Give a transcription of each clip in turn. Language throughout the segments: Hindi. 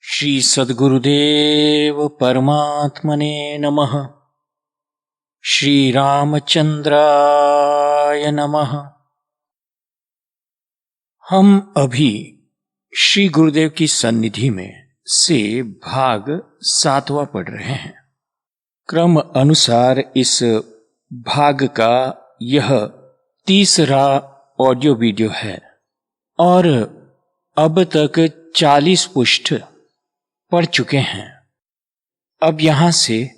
श्री सद्गुरुदेव परमात्मने नमः। श्री रामचंद्राय नमः। हम अभी श्री गुरुदेव की सन्निधि में से भाग 7वां पढ़ रहे हैं। क्रम अनुसार इस भाग का यह तीसरा ऑडियो वीडियो है और अब तक 40 पृष्ठ पढ़ चुके हैं। अब यहां से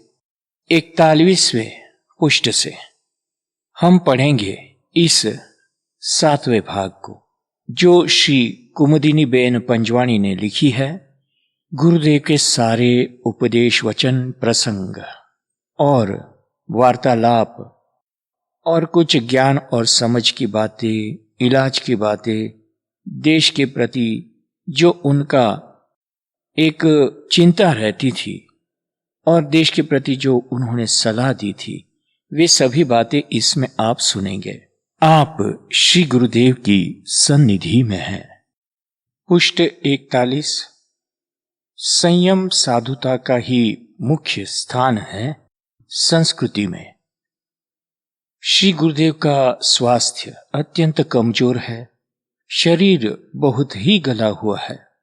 41वें पृष्ठ से हम पढ़ेंगे इस 7वें भाग को, जो श्री कुमुदिनी बेन पंजवाणी ने लिखी है। गुरुदेव के सारे उपदेश वचन, प्रसंग और वार्तालाप और कुछ ज्ञान और समझ की बातें, इलाज की बातें, देश के प्रति जो उनका एक चिंता रहती थी और देश के प्रति जो उन्होंने सलाह दी थी, वे सभी बातें इसमें आप सुनेंगे। आप श्री गुरुदेव की सन्निधि में हैं। पृष्ठ 41। संयम साधुता का ही मुख्य स्थान है संस्कृति में। श्री गुरुदेव का स्वास्थ्य अत्यंत कमजोर है, शरीर बहुत ही गला हुआ है।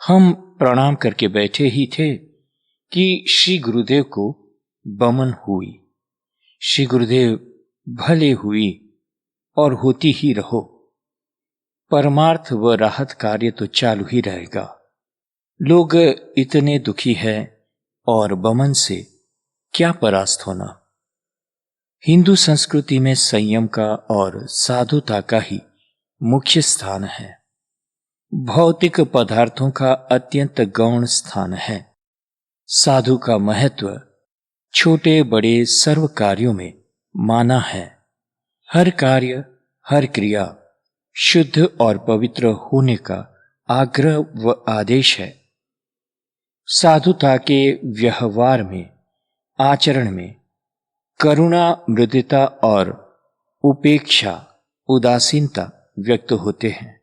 हम प्रणाम करके बैठे ही थे कि श्री गुरुदेव को बमन हुई। श्री गुरुदेव भले हुई और होती ही रहो, परमार्थ व राहत कार्य तो चालू ही रहेगा। लोग इतने दुखी हैं और बमन से क्या परास्त होना। हिंदू संस्कृति में संयम का और साधुता का ही मुख्य स्थान है। भौतिक पदार्थों का अत्यंत गौण स्थान है। साधु का महत्व छोटे बड़े सर्व कार्यों में माना है। हर कार्य, हर क्रिया शुद्ध और पवित्र होने का आग्रह व आदेश है। साधुता के व्यवहार में, आचरण में करुणा, मृदुता और उपेक्षा, उदासीनता व्यक्त होते हैं।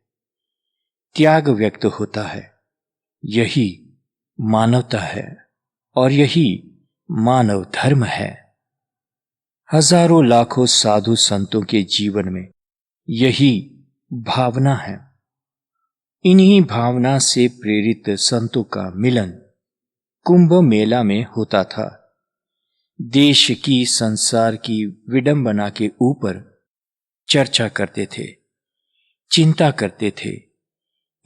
त्याग व्यक्त होता है। यही मानवता है और यही मानव धर्म है। हजारों लाखों साधु संतों के जीवन में यही भावना है। इन्हीं भावना से प्रेरित संतों का मिलन कुंभ मेला में होता था। देश की, संसार की विडंबना के ऊपर चर्चा करते थे, चिंता करते थे।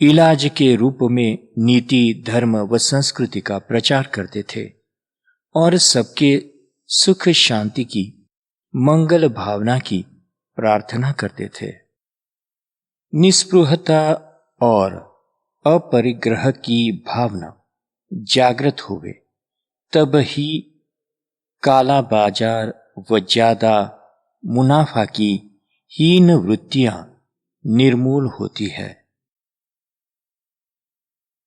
इलाज के रूप में नीति, धर्म व संस्कृति का प्रचार करते थे और सबके सुख शांति की, मंगल भावना की प्रार्थना करते थे। निस्पृहता और अपरिग्रह की भावना जागृत हुए तब ही काला बाजार व ज्यादा मुनाफा की हीन वृत्तियां निर्मूल होती है।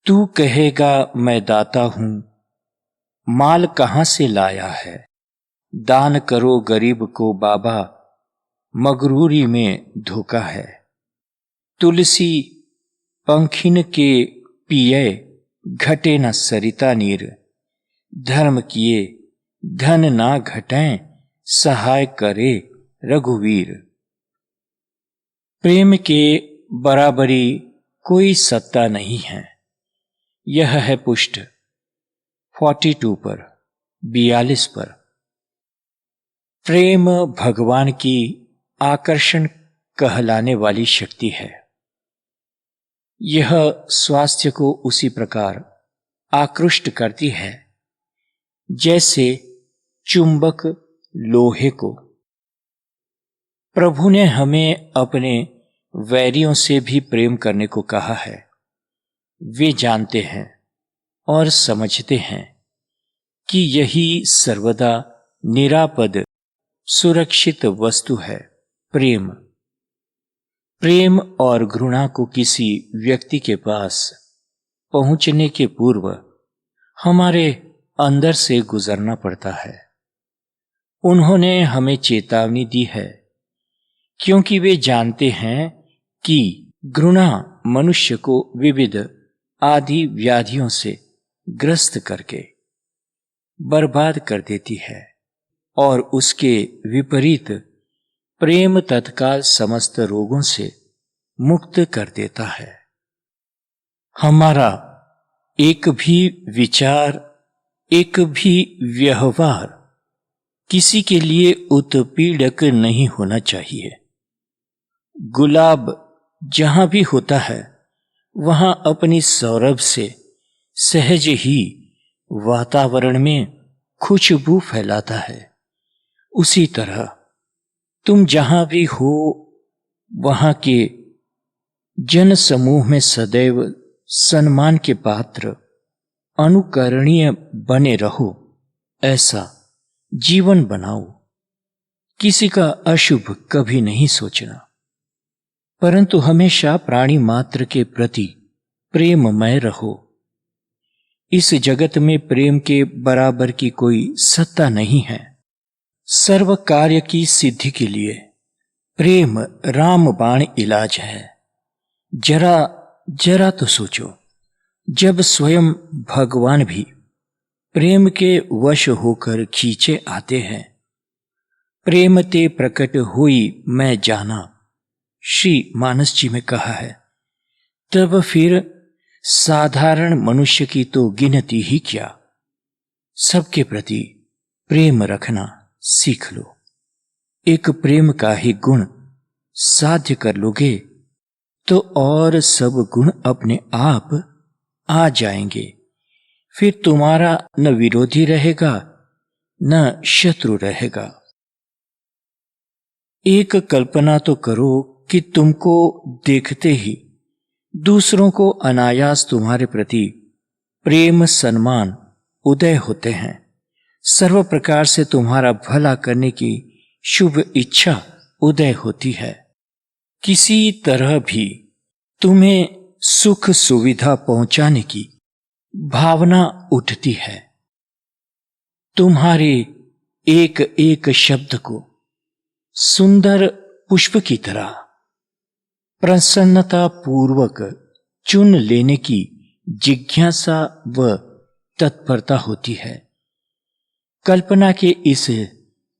तू कहेगा मैं दाता हूं, माल कहां से लाया है। दान करो गरीब को बाबा, मगरूरी में धोखा है। तुलसी पंखिन के पिए, घटे न सरिता नीर। धर्म किए धन ना घटें, सहाय करे रघुवीर। प्रेम के बराबरी कोई सत्ता नहीं है। यह है पृष्ठ 42 पर, 42 पर। प्रेम भगवान की आकर्षण कहलाने वाली शक्ति है। यह स्वास्थ्य को उसी प्रकार आकृष्ट करती है जैसे चुंबक लोहे को। प्रभु ने हमें अपने वैरियों से भी प्रेम करने को कहा है। वे जानते हैं और समझते हैं कि यही सर्वदा निरापद सुरक्षित वस्तु है, प्रेम। प्रेम और घृणा को किसी व्यक्ति के पास पहुंचने के पूर्व हमारे अंदर से गुजरना पड़ता है। उन्होंने हमें चेतावनी दी है, क्योंकि वे जानते हैं कि घृणा मनुष्य को विविध आदि व्याधियों से ग्रस्त करके बर्बाद कर देती है, और उसके विपरीत प्रेम तत्काल समस्त रोगों से मुक्त कर देता है। हमारा एक भी विचार, एक भी व्यवहार किसी के लिए उत्पीड़क नहीं होना चाहिए। गुलाब जहां भी होता है वहां अपनी सौरभ से सहज ही वातावरण में खुशबू फैलाता है। उसी तरह तुम जहां भी हो वहां के जन समूह में सदैव सम्मान के पात्र, अनुकरणीय बने रहो। ऐसा जीवन बनाओ। किसी का अशुभ कभी नहीं सोचना, परंतु हमेशा प्राणी मात्र के प्रति प्रेममय रहो। इस जगत में प्रेम के बराबर की कोई सत्ता नहीं है। सर्व कार्य की सिद्धि के लिए प्रेम रामबाण इलाज है। जरा जरा तो सोचो, जब स्वयं भगवान भी प्रेम के वश होकर खींचे आते हैं। प्रेम ते प्रकट हुई मैं जाना, श्री मानस जी में कहा है। तब फिर साधारण मनुष्य की तो गिनती ही क्या। सबके प्रति प्रेम रखना सीख लो। एक प्रेम का ही गुण साध्य कर लोगे तो और सब गुण अपने आप आ जाएंगे। फिर तुम्हारा न विरोधी रहेगा न शत्रु रहेगा। एक कल्पना तो करो कि तुमको देखते ही दूसरों को अनायास तुम्हारे प्रति प्रेम सम्मान उदय होते हैं। सर्व प्रकार से तुम्हारा भला करने की शुभ इच्छा उदय होती है। किसी तरह भी तुम्हें सुख सुविधा पहुंचाने की भावना उठती है। तुम्हारे एक एक शब्द को सुंदर पुष्प की तरह प्रसन्नता पूर्वक चुन लेने की जिज्ञासा व तत्परता होती है। कल्पना के इस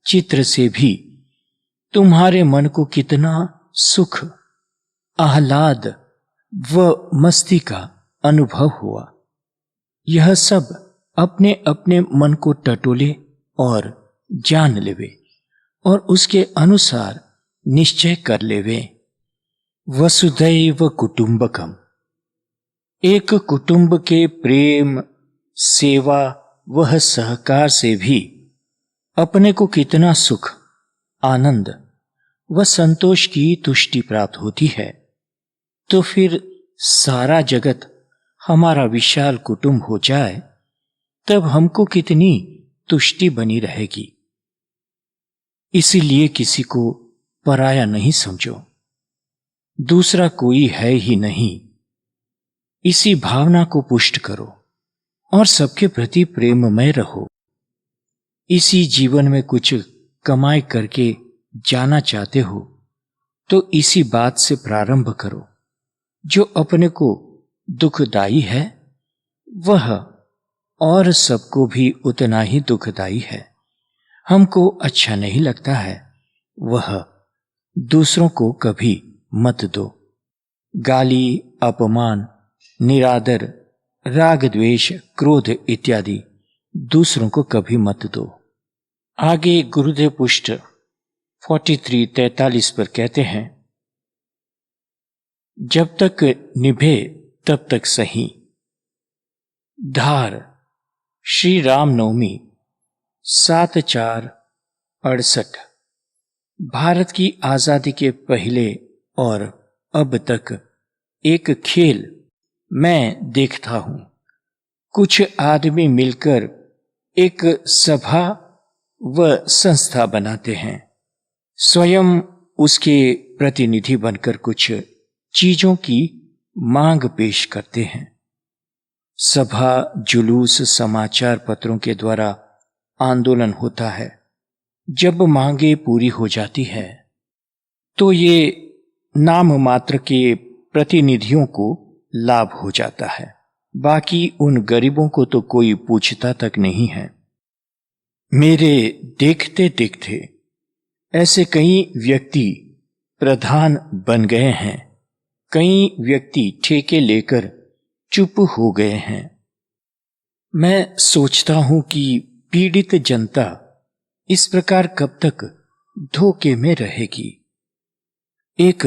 चित्र से भी तुम्हारे मन को कितना सुख, आह्लाद व मस्ती का अनुभव हुआ। यह सब अपने अपने मन को टटोले और जान लेवे और उसके अनुसार निश्चय कर लेवे। वसुधैव कुटुंबकम। एक कुटुंब के प्रेम, सेवा व सहकार से भी अपने को कितना सुख, आनंद व संतोष की तुष्टि प्राप्त होती है। तो फिर सारा जगत हमारा विशाल कुटुंब हो जाए तब हमको कितनी तुष्टि बनी रहेगी। इसीलिए किसी को पराया नहीं समझो, दूसरा कोई है ही नहीं। इसी भावना को पुष्ट करो और सबके प्रति प्रेममय रहो। इसी जीवन में कुछ कमाई करके जाना चाहते हो तो इसी बात से प्रारंभ करो। जो अपने को दुखदाई है वह और सबको भी उतना ही दुखदाई है। हमको अच्छा नहीं लगता है वह दूसरों को कभी मत दो। गाली, अपमान, निरादर, राग, द्वेष, क्रोध इत्यादि दूसरों को कभी मत दो। आगे गुरुदेव पुष्ट 43:43 पर कहते हैं, जब तक निभे तब तक सही। धार श्री राम नवमी 7468। भारत की आजादी के पहले और अब तक एक खेल मैं देखता हूं। कुछ आदमी मिलकर एक सभा व संस्था बनाते हैं, स्वयं उसके प्रतिनिधि बनकर कुछ चीजों की मांग पेश करते हैं। सभा, जुलूस, समाचार पत्रों के द्वारा आंदोलन होता है। जब मांगे पूरी हो जाती है तो ये नाम मात्र के प्रतिनिधियों को लाभ हो जाता है, बाकी उन गरीबों को तो कोई पूछता तक नहीं है। मेरे देखते देखते ऐसे कई व्यक्ति प्रधान बन गए हैं, कई व्यक्ति ठेके लेकर चुप हो गए हैं। मैं सोचता हूं कि पीड़ित जनता इस प्रकार कब तक धोखे में रहेगी। एक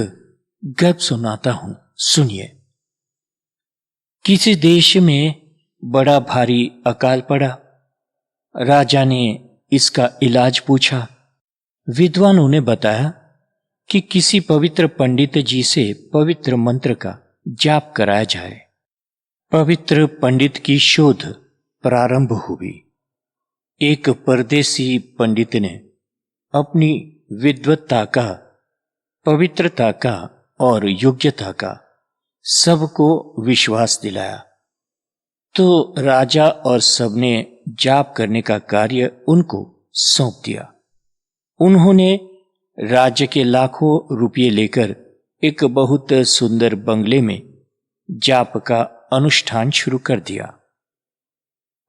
गप सुनाता हूं, सुनिए। किसी देश में बड़ा भारी अकाल पड़ा। राजा ने इसका इलाज पूछा। विद्वानों ने बताया कि किसी पवित्र पंडित जी से पवित्र मंत्र का जाप कराया जाए। पवित्र पंडित की शोध प्रारंभ हुई। एक परदेसी पंडित ने अपनी विद्वत्ता का, पवित्रता का और योग्यता का सबको विश्वास दिलाया। तो राजा और सबने जाप करने का कार्य उनको सौंप दिया। उन्होंने राज्य के लाखों रुपये लेकर एक बहुत सुंदर बंगले में जाप का अनुष्ठान शुरू कर दिया।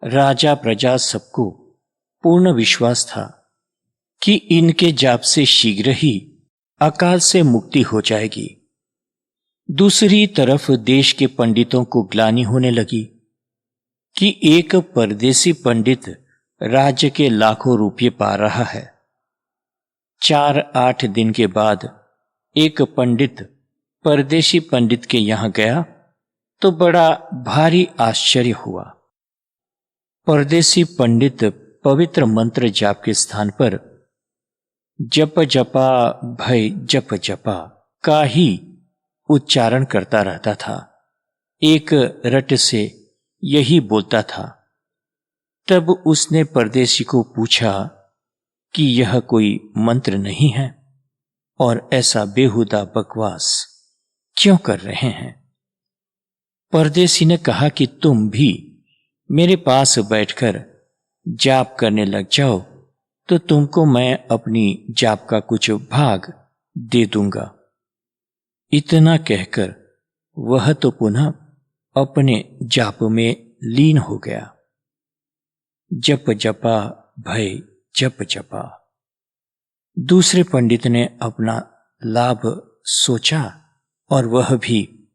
राजा प्रजा सबको पूर्ण विश्वास था कि इनके जाप से शीघ्र ही अकाल से मुक्ति हो जाएगी। दूसरी तरफ देश के पंडितों को ग्लानि होने लगी कि एक परदेसी पंडित राज्य के लाखों रुपये पा रहा है। 4-8 दिन के बाद एक पंडित परदेशी पंडित के यहां गया तो बड़ा भारी आश्चर्य हुआ। परदेसी पंडित पवित्र मंत्र जाप के स्थान पर जप जपा भय जप जपा का ही उच्चारण करता रहता था। एक रट से यही बोलता था। तब उसने परदेसी को पूछा कि यह कोई मंत्र नहीं है और ऐसा बेहुदा बकवास क्यों कर रहे हैं। परदेसी ने कहा कि तुम भी मेरे पास बैठकर जाप करने लग जाओ तो तुमको मैं अपनी जाप का कुछ भाग दे दूंगा। इतना कहकर वह तो पुनः अपने जाप में लीन हो गया। जप जपा भय जप जपा। दूसरे पंडित ने अपना लाभ सोचा और वह भी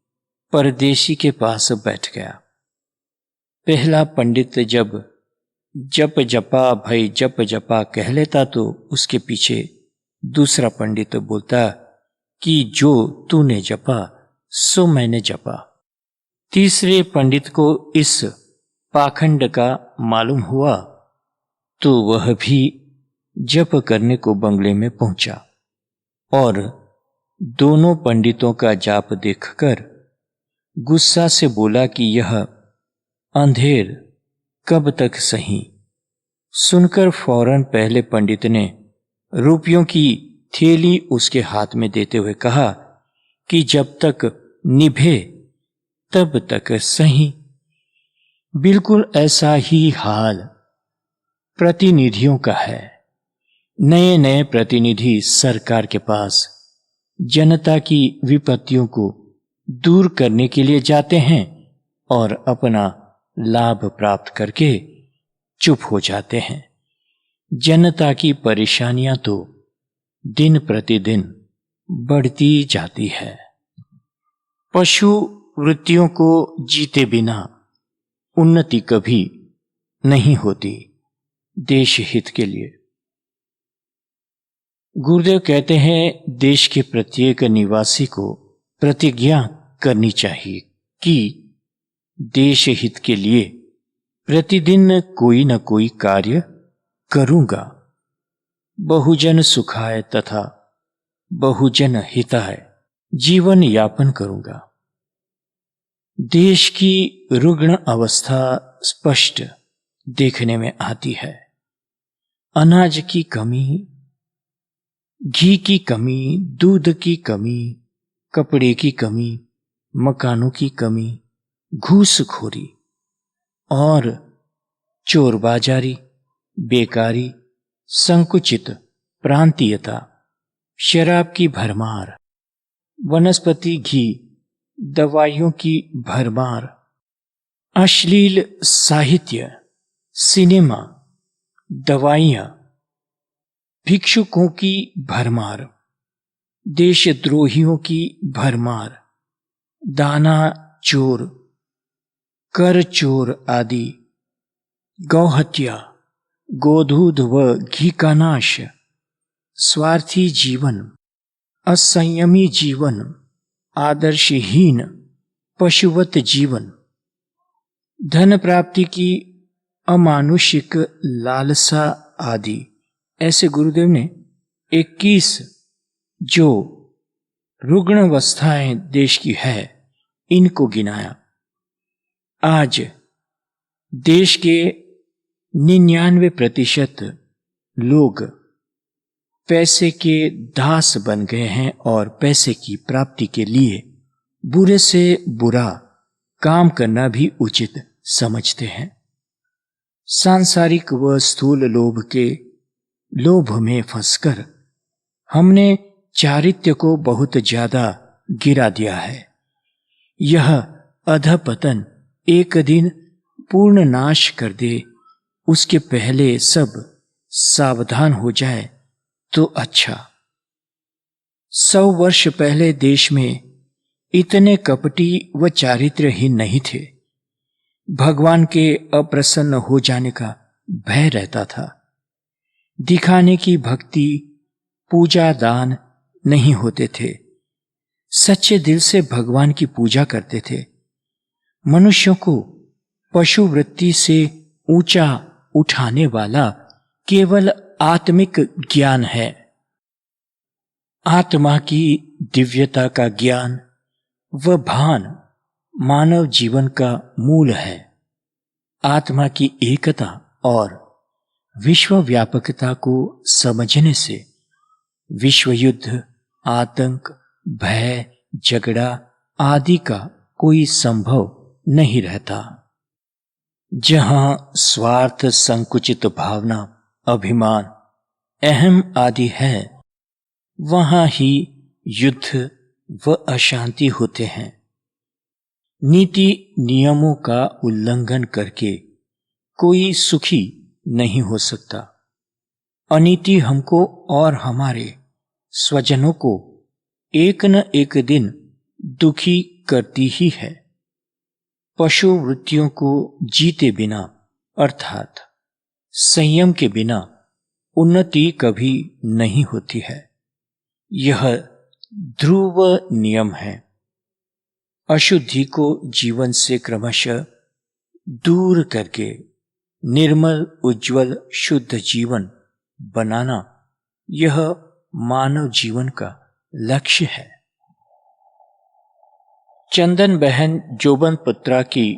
परदेशी के पास बैठ गया। पहला पंडित जब जप जपा भय जप जपा कह लेता तो उसके पीछे दूसरा पंडित बोलता कि जो तूने जपा सो मैंने जपा। तीसरे पंडित को इस पाखंड का मालूम हुआ तो वह भी जप करने को बंगले में पहुंचा और दोनों पंडितों का जाप देखकर गुस्सा से बोला कि यह अंधेर कब तक सही। सुनकर फौरन पहले पंडित ने रुपयों की थैली उसके हाथ में देते हुए कहा कि जब तक निभे तब तक सही। बिल्कुल ऐसा ही हाल प्रतिनिधियों का है। नए नए प्रतिनिधि सरकार के पास जनता की विपत्तियों को दूर करने के लिए जाते हैं और अपना लाभ प्राप्त करके चुप हो जाते हैं। जनता की परेशानियां तो दिन प्रतिदिन बढ़ती जाती है। पशु वृत्तियों को जीते बिना उन्नति कभी नहीं होती। देश हित के लिए गुरुदेव कहते हैं, देश के प्रत्येक निवासी को प्रतिज्ञा करनी चाहिए कि देश हित के लिए प्रतिदिन कोई न कोई कार्य करूंगा, बहुजन सुखाय तथा बहुजन हिताय जीवन यापन करूंगा। देश की रुग्ण अवस्था स्पष्ट देखने में आती है। अनाज की कमी, घी की कमी, दूध की कमी, कपड़े की कमी, मकानों की कमी, घूसखोरी और चोरबाजारी, बेकारी, संकुचित प्रांतीयता, शराब की भरमार, वनस्पति घी, दवाइयों की भरमार, अश्लील साहित्य, सिनेमा, दवाइयां, भिक्षुकों की भरमार, देशद्रोहियों की भरमार, दाना चोर, कर चोर आदि, गौहत्या, गोधूध व घी का नाश, स्वार्थी जीवन, असंयमी जीवन, आदर्शहीन पशुवत जीवन, धन प्राप्ति की अमानुषिक लालसा आदि, ऐसे गुरुदेव ने 21 जो रुग्ण अवस्थाएं देश की है इनको गिनाया। आज देश के 99% लोग पैसे के दास बन गए हैं और पैसे की प्राप्ति के लिए बुरे से बुरा काम करना भी उचित समझते हैं। सांसारिक व स्थूल लोभ के लोभ में फंसकर हमने चारित्र्य को बहुत ज्यादा गिरा दिया है। यह अधपतन एक दिन पूर्ण नाश कर दे, उसके पहले सब सावधान हो जाए तो अच्छा। 100 वर्ष पहले देश में इतने कपटी व चारित्र्यहीन नहीं थे। भगवान के अप्रसन्न हो जाने का भय रहता था। दिखाने की भक्ति, पूजा, दान नहीं होते थे। सच्चे दिल से भगवान की पूजा करते थे। मनुष्यों को पशु वृत्ति से ऊंचा उठाने वाला केवल आत्मिक ज्ञान है। आत्मा की दिव्यता का ज्ञान व भान मानव जीवन का मूल है। आत्मा की एकता और विश्व व्यापकता को समझने से विश्व युद्ध, आतंक, भय, झगड़ा आदि का कोई संभव नहीं रहता। जहां स्वार्थ, संकुचित भावना, अभिमान, अहम आदि है, वहां ही युद्ध व अशांति होते हैं। नीति नियमों का उल्लंघन करके कोई सुखी नहीं हो सकता। अनीति हमको और हमारे स्वजनों को एक न एक दिन दुखी करती ही है। पशु वृत्तियों को जीते बिना अर्थात संयम के बिना उन्नति कभी नहीं होती है। यह ध्रुव नियम है। अशुद्धि को जीवन से क्रमशः दूर करके निर्मल, उज्जवल, शुद्ध जीवन बनाना यह मानव जीवन का लक्ष्य है। चंदन बहन जोबन पुत्रा की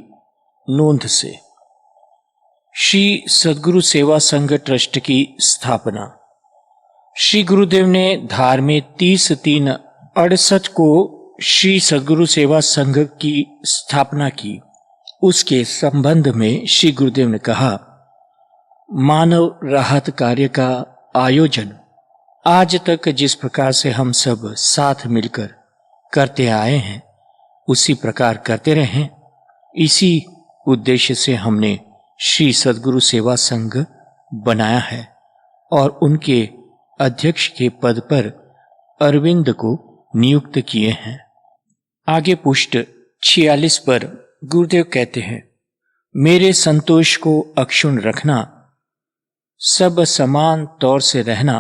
नोंद से श्री सद्गुरु सेवा संघ ट्रस्ट की स्थापना। श्री गुरुदेव ने धार में 30/3/68 को श्री सद्गुरु सेवा संघ की स्थापना की। उसके संबंध में श्री गुरुदेव ने कहा, मानव राहत कार्य का आयोजन आज तक जिस प्रकार से हम सब साथ मिलकर करते आए हैं उसी प्रकार करते रहें। इसी उद्देश्य से हमने श्री सद्गुरु सेवा संघ बनाया है और उनके अध्यक्ष के पद पर अरविंद को नियुक्त किए हैं। आगे पुष्ट 46 पर गुरुदेव कहते हैं, मेरे संतोष को अक्षुण्ण रखना, सब समान तौर से रहना।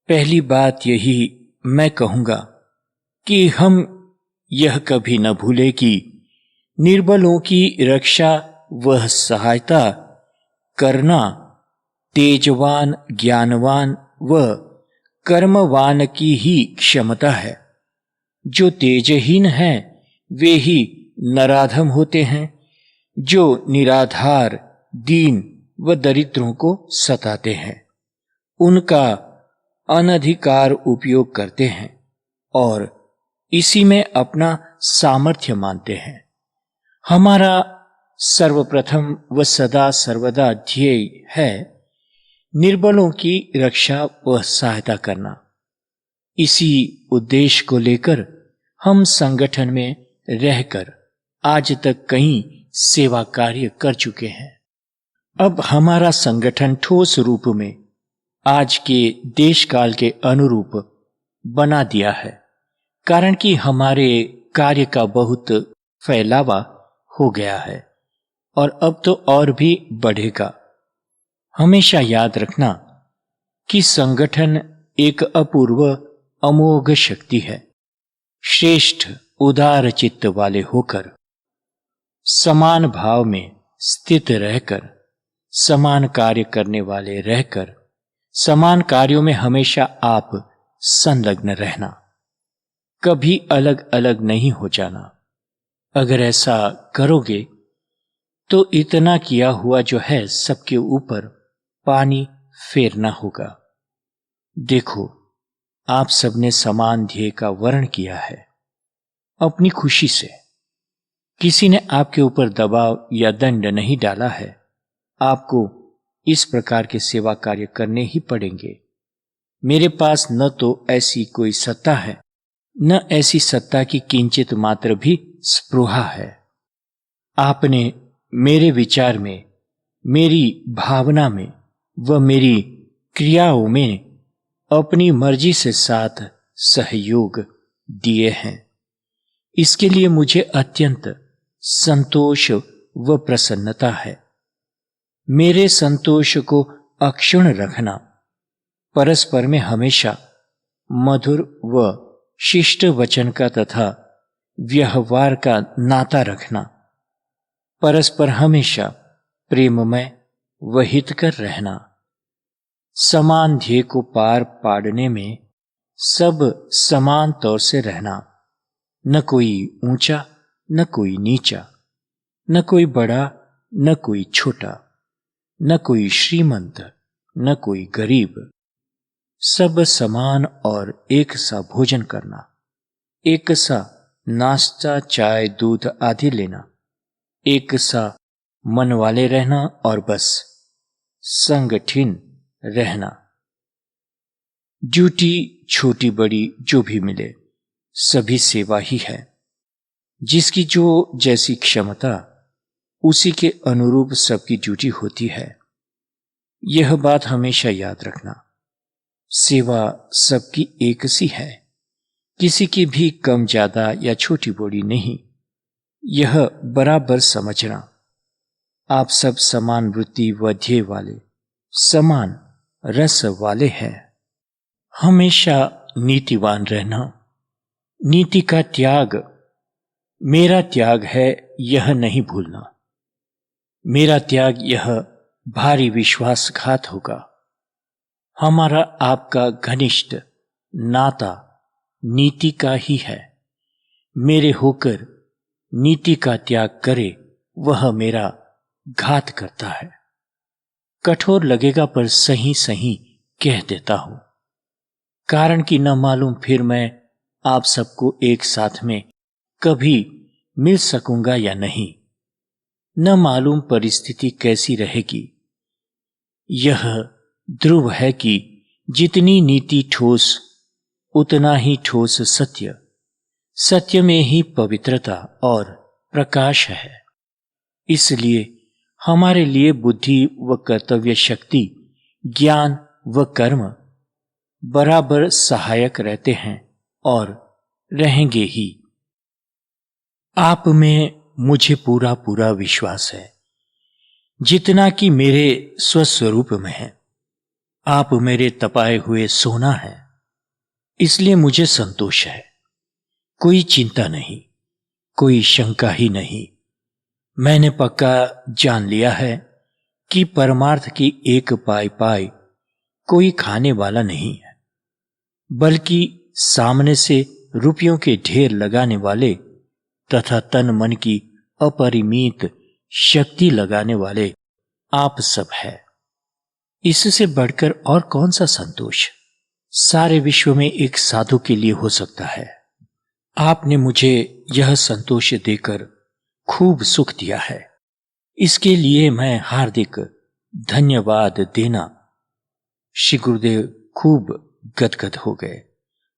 पहली बात यही मैं कहूंगा कि हम यह कभी न भूले कि निर्बलों की रक्षा व सहायता करना तेजवान, ज्ञानवान व कर्मवान की ही क्षमता है। जो तेजहीन हैं वे ही नराधम होते हैं, जो निराधार, दीन व दरिद्रों को सताते हैं, उनका अनधिकार उपयोग करते हैं और इसी में अपना सामर्थ्य मानते हैं। हमारा सर्वप्रथम व सदा सर्वदा ध्येय है निर्बलों की रक्षा व सहायता करना। इसी उद्देश्य को लेकर हम संगठन में रहकर आज तक कई सेवा कार्य कर चुके हैं। अब हमारा संगठन ठोस रूप में आज के देश काल के अनुरूप बना दिया है, कारण कि हमारे कार्य का बहुत फैलावा हो गया है और अब तो और भी बढ़ेगा। हमेशा याद रखना कि संगठन एक अपूर्व अमोघ शक्ति है। श्रेष्ठ उदार चित्त वाले होकर, समान भाव में स्थित रहकर, समान कार्य करने वाले रहकर, समान कार्यों में हमेशा आप संलग्न रहना, कभी अलग अलग नहीं हो जाना। अगर ऐसा करोगे तो इतना किया हुआ जो है सबके ऊपर पानी फेरना होगा। देखो, आप सबने समान ध्येय का वर्ण किया है अपनी खुशी से। किसी ने आपके ऊपर दबाव या दंड नहीं डाला है। आपको इस प्रकार के सेवा कार्य करने ही पड़ेंगे। मेरे पास न तो ऐसी कोई सत्ता है, न ऐसी सत्ता की किंचित मात्र भी स्पृहा है। आपने मेरे विचार में, मेरी भावना में व मेरी क्रियाओं में अपनी मर्जी से साथ सहयोग दिए हैं। इसके लिए मुझे अत्यंत संतोष व प्रसन्नता है। मेरे संतोष को अक्षुण्ण रखना, परस्पर में हमेशा मधुर व शिष्ट वचन का तथा व्यवहार का नाता रखना, परस्पर हमेशा प्रेममय व हितकर रहना, समान ध्येय को पार पाड़ने में सब समान तौर से रहना, न कोई ऊंचा न कोई नीचा, न कोई बड़ा न कोई छोटा, न कोई श्रीमंत न कोई गरीब, सब समान और एक सा भोजन करना, एक सा नाश्ता, चाय, दूध आदि लेना, एक सा मन वाले रहना और बस संगठिन रहना। ड्यूटी छोटी बड़ी जो भी मिले सभी सेवा ही है। जिसकी जो जैसी क्षमता उसी के अनुरूप सबकी ड्यूटी होती है। यह बात हमेशा याद रखना। सेवा सबकी एक सी है, किसी की भी कम ज्यादा या छोटी बड़ी नहीं। यह बराबर समझना। आप सब समान वृत्ति व ध्येय वाले, समान रस वाले हैं। हमेशा नीतिवान रहना। नीति का त्याग मेरा त्याग है, यह नहीं भूलना। मेरा त्याग यह भारी विश्वासघात होगा। हमारा आपका घनिष्ठ नाता नीति का ही है। मेरे होकर नीति का त्याग करे वह मेरा घात करता है। कठोर लगेगा पर सही सही कह देता हूं, कारण कि न मालूम फिर मैं आप सबको एक साथ में कभी मिल सकूंगा या नहीं। न मालूम परिस्थिति कैसी रहेगी। यह ध्रुव है कि जितनी नीति ठोस उतना ही ठोस सत्य, सत्य में ही पवित्रता और प्रकाश है। इसलिए हमारे लिए बुद्धि व कर्तव्य शक्ति, ज्ञान व कर्म बराबर सहायक रहते हैं और रहेंगे ही। आप में मुझे पूरा पूरा विश्वास है, जितना कि मेरे स्वस्वरूप में है। आप मेरे तपाए हुए सोना है, इसलिए मुझे संतोष है। कोई चिंता नहीं, कोई शंका ही नहीं। मैंने पक्का जान लिया है कि परमार्थ की एक पाई पाई कोई खाने वाला नहीं है, बल्कि सामने से रुपयों के ढेर लगाने वाले तथा तन मन की अपरिमित शक्ति लगाने वाले आप सब है। इससे बढ़कर और कौन सा संतोष सारे विश्व में एक साधु के लिए हो सकता है। आपने मुझे यह संतोष देकर खूब सुख दिया है, इसके लिए मैं हार्दिक धन्यवाद देना। श्री गुरुदेव खूब गदगद हो गए,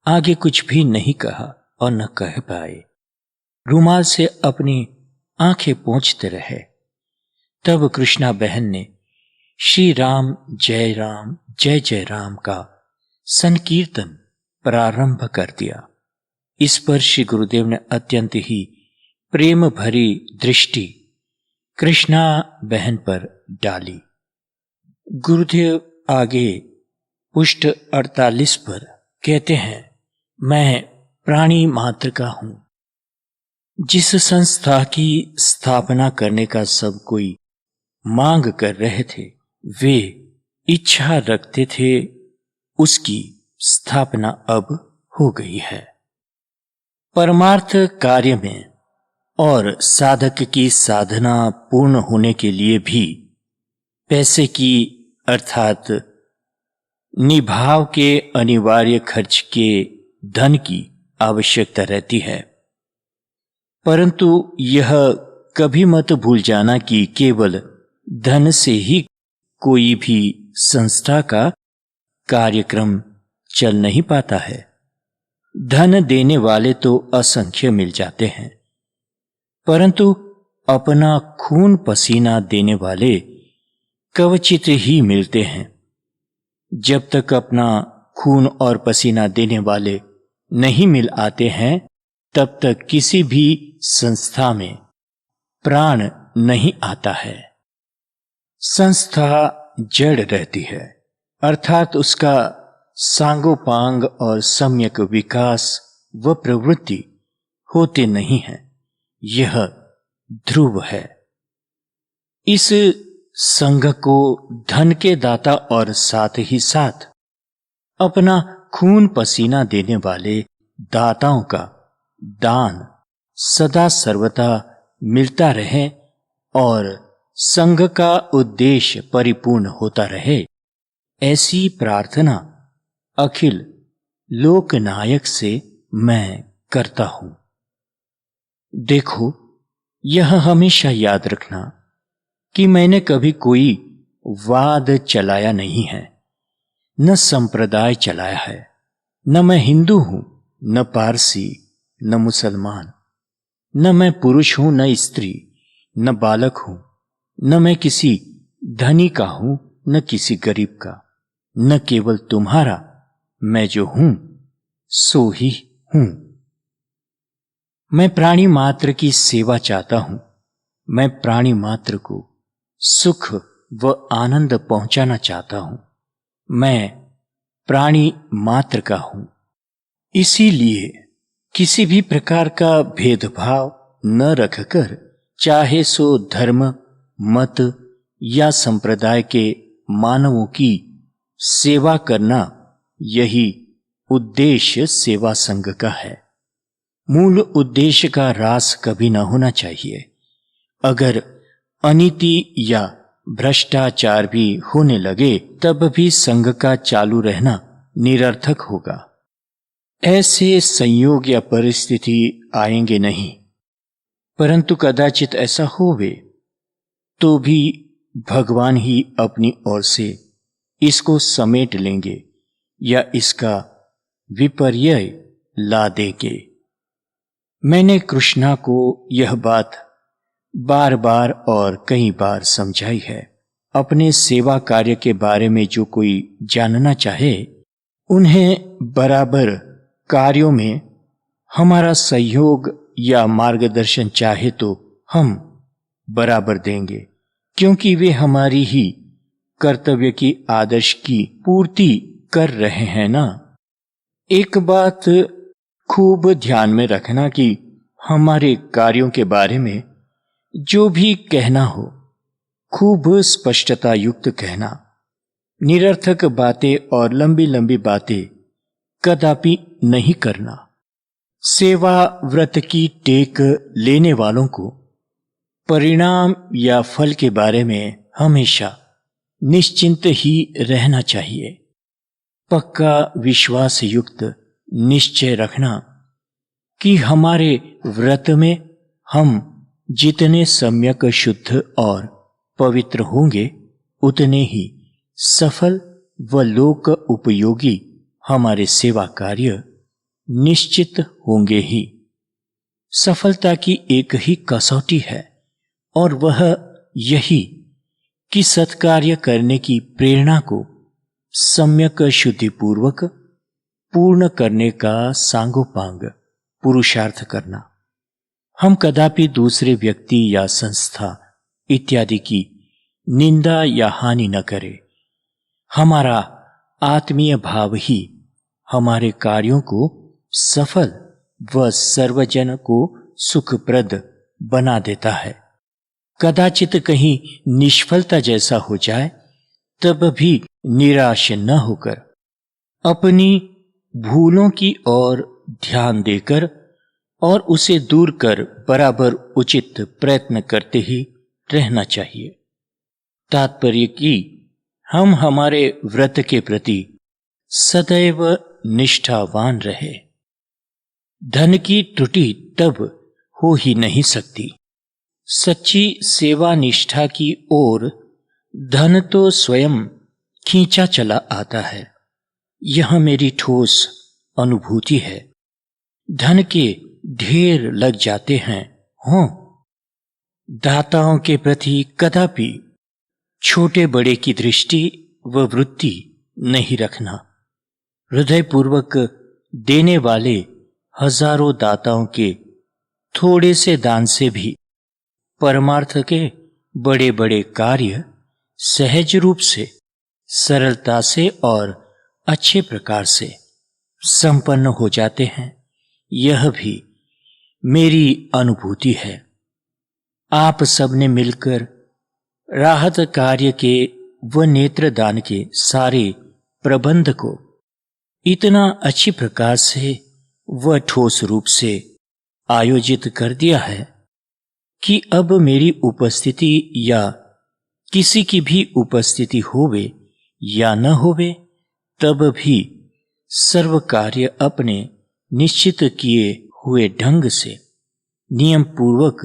आगे कुछ भी नहीं कहा और न कह पाए। रुमाल से अपनी आंखें पोंछते रहे। तब कृष्णा बहन ने श्री राम जय जय राम का संकीर्तन प्रारंभ कर दिया। इस पर श्री गुरुदेव ने अत्यंत ही प्रेम भरी दृष्टि कृष्णा बहन पर डाली। गुरुदेव आगे पुष्ट 48 पर कहते हैं, मैं प्राणी मात्र का हूं। जिस संस्था की स्थापना करने का सब कोई मांग कर रहे थे, वे इच्छा रखते थे, उसकी स्थापना अब हो गई है। परमार्थ कार्य में और साधक की साधना पूर्ण होने के लिए भी पैसे की अर्थात निभाव के अनिवार्य खर्च के धन की आवश्यकता रहती है। परंतु यह कभी मत भूल जाना कि केवल धन से ही कोई भी संस्था का कार्यक्रम चल नहीं पाता है। धन देने वाले तो असंख्य मिल जाते हैं, परंतु अपना खून पसीना देने वाले क्वचित ही मिलते हैं। जब तक अपना खून और पसीना देने वाले नहीं मिल आते हैं, तब तक किसी भी संस्था में प्राण नहीं आता है। संस्था जड़ रहती है, अर्थात उसका सांगोपांग और सम्यक विकास व प्रवृत्ति होते नहीं है। यह ध्रुव है। इस संघ को धन के दाता और साथ ही साथ अपना खून पसीना देने वाले दाताओं का दान सदा सर्वदा मिलता रहे और संघ का उद्देश्य परिपूर्ण होता रहे, ऐसी प्रार्थना अखिल लोकनायक से मैं करता हूं। देखो, यह हमेशा याद रखना कि मैंने कभी कोई वाद चलाया नहीं है, न संप्रदाय चलाया है। न मैं हिंदू हूं, न पारसी, न मुसलमान, न मैं पुरुष हूं, न स्त्री, न बालक हूं, न मैं किसी धनी का हूं, न किसी गरीब का, न केवल तुम्हारा। मैं जो हूं सो ही हूं। मैं प्राणी मात्र की सेवा चाहता हूं। मैं प्राणी मात्र को सुख व आनंद पहुंचाना चाहता हूं। मैं प्राणी मात्र का हूं। इसीलिए किसी भी प्रकार का भेदभाव न रखकर, चाहे सो धर्म, मत या संप्रदाय के मानवों की सेवा करना, यही उद्देश्य सेवा संघ का है। मूल उद्देश्य का ह्रास कभी न होना चाहिए। अगर अनीति या भ्रष्टाचार भी होने लगे, तब भी संघ का चालू रहना निरर्थक होगा। ऐसे संयोग या परिस्थिति आएंगे नहीं, परंतु कदाचित ऐसा होवे तो भी भगवान ही अपनी ओर से इसको समेट लेंगे या इसका विपर्यय ला देंगे। मैंने कृष्णा को यह बात बार बार और कई बार समझाई है। अपने सेवा कार्य के बारे में जो कोई जानना चाहे, उन्हें बराबर कार्यों में हमारा सहयोग या मार्गदर्शन चाहे तो हम बराबर देंगे, क्योंकि वे हमारी ही कर्तव्य की आदर्श की पूर्ति कर रहे हैं ना। एक बात खूब ध्यान में रखना कि हमारे कार्यों के बारे में जो भी कहना हो, खूब स्पष्टता युक्त कहना, निरर्थक बातें और लंबी लंबी बातें कदापि नहीं करना, सेवा व्रत की टेक लेने वालों को परिणाम या फल के बारे में हमेशा निश्चिंत ही रहना चाहिए। पक्का विश्वास युक्त निश्चय रखना कि हमारे व्रत में हम जितने सम्यक शुद्ध और पवित्र होंगे उतने ही सफल व लोक उपयोगी हमारे सेवा कार्य निश्चित होंगे ही। सफलता की एक ही कसौटी है और वह यही कि सत्कार्य करने की प्रेरणा को सम्यक शुद्धिपूर्वक पूर्ण करने का सांगोपांग पुरुषार्थ करना। हम कदापि दूसरे व्यक्ति या संस्था इत्यादि की निंदा या हानि न करें। हमारा आत्मीय भाव ही हमारे कार्यों को सफल व सर्वजन को सुखप्रद बना देता है। कदाचित कहीं निष्फलता जैसा हो जाए तब भी निराश न होकर अपनी भूलों की ओर ध्यान देकर और उसे दूर कर बराबर उचित प्रयत्न करते ही रहना चाहिए। तात्पर्य कि हम हमारे व्रत के प्रति सदैव निष्ठावान रहे। धन की त्रुटि तब हो ही नहीं सकती। सच्ची सेवा निष्ठा की ओर धन तो स्वयं खींचा चला आता है। यह मेरी ठोस अनुभूति है। धन के ढेर लग जाते हैं हों। दाताओं के प्रति कदापि छोटे बड़े की दृष्टि व वृत्ति नहीं रखना। हृदयपूर्वक देने वाले हजारों दाताओं के थोड़े से दान से भी परमार्थ के बड़े बड़े कार्य सहज रूप से, सरलता से और अच्छे प्रकार से संपन्न हो जाते हैं। यह भी मेरी अनुभूति है। आप सबने मिलकर राहत कार्य के व नेत्रदान के सारे प्रबंध को इतना अच्छी प्रकार से व ठोस रूप से आयोजित कर दिया है कि अब मेरी उपस्थिति या किसी की भी उपस्थिति होवे या न होवे तब भी सर्व कार्य अपने निश्चित किए हुए ढंग से नियम पूर्वक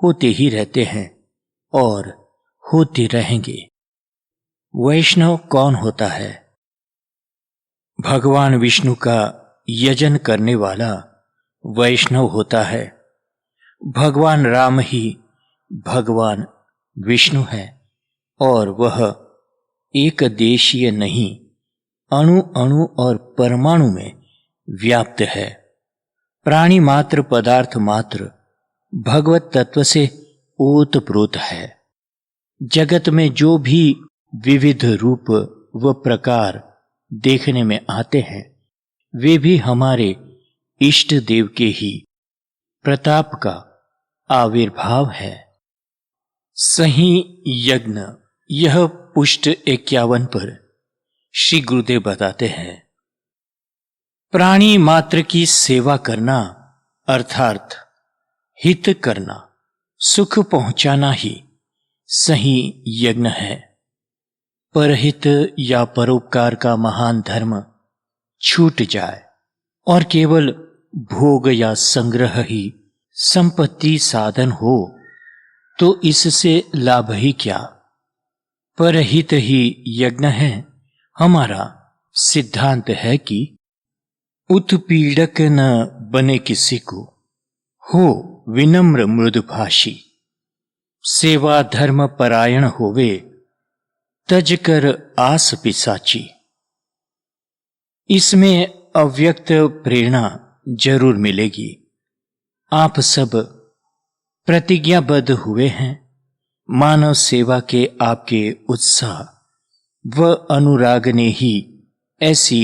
होते ही रहते हैं और होते रहेंगे। वैष्णव कौन होता है? भगवान विष्णु का यजन करने वाला वैष्णव होता है। भगवान राम ही भगवान विष्णु है और वह एक देशीय नहीं, अणु अणु और परमाणु में व्याप्त है। प्राणी मात्र, पदार्थ मात्र भगवत तत्व से ओतप्रोत है। जगत में जो भी विविध रूप व प्रकार देखने में आते हैं वे भी हमारे इष्ट देव के ही प्रताप का आविर्भाव है। सही यज्ञ, यह पुष्ट 51 पर श्री गुरुदेव बताते हैं, प्राणी मात्र की सेवा करना अर्थात हित करना, सुख पहुंचाना ही सही यज्ञ है। परहित या परोपकार का महान धर्म छूट जाए और केवल भोग या संग्रह ही संपत्ति साधन हो तो इससे लाभ ही क्या। परहित ही यज्ञ है। हमारा सिद्धांत है कि उत्पीड़क न बने किसी को, हो विनम्र मृदुभाषी, सेवा धर्म परायण होवे, तज कर आस पिसाची। इसमें अव्यक्त प्रेरणा जरूर मिलेगी। आप सब प्रतिज्ञाबद्ध हुए हैं। मानव सेवा के आपके उत्साह व अनुराग ने ही ऐसी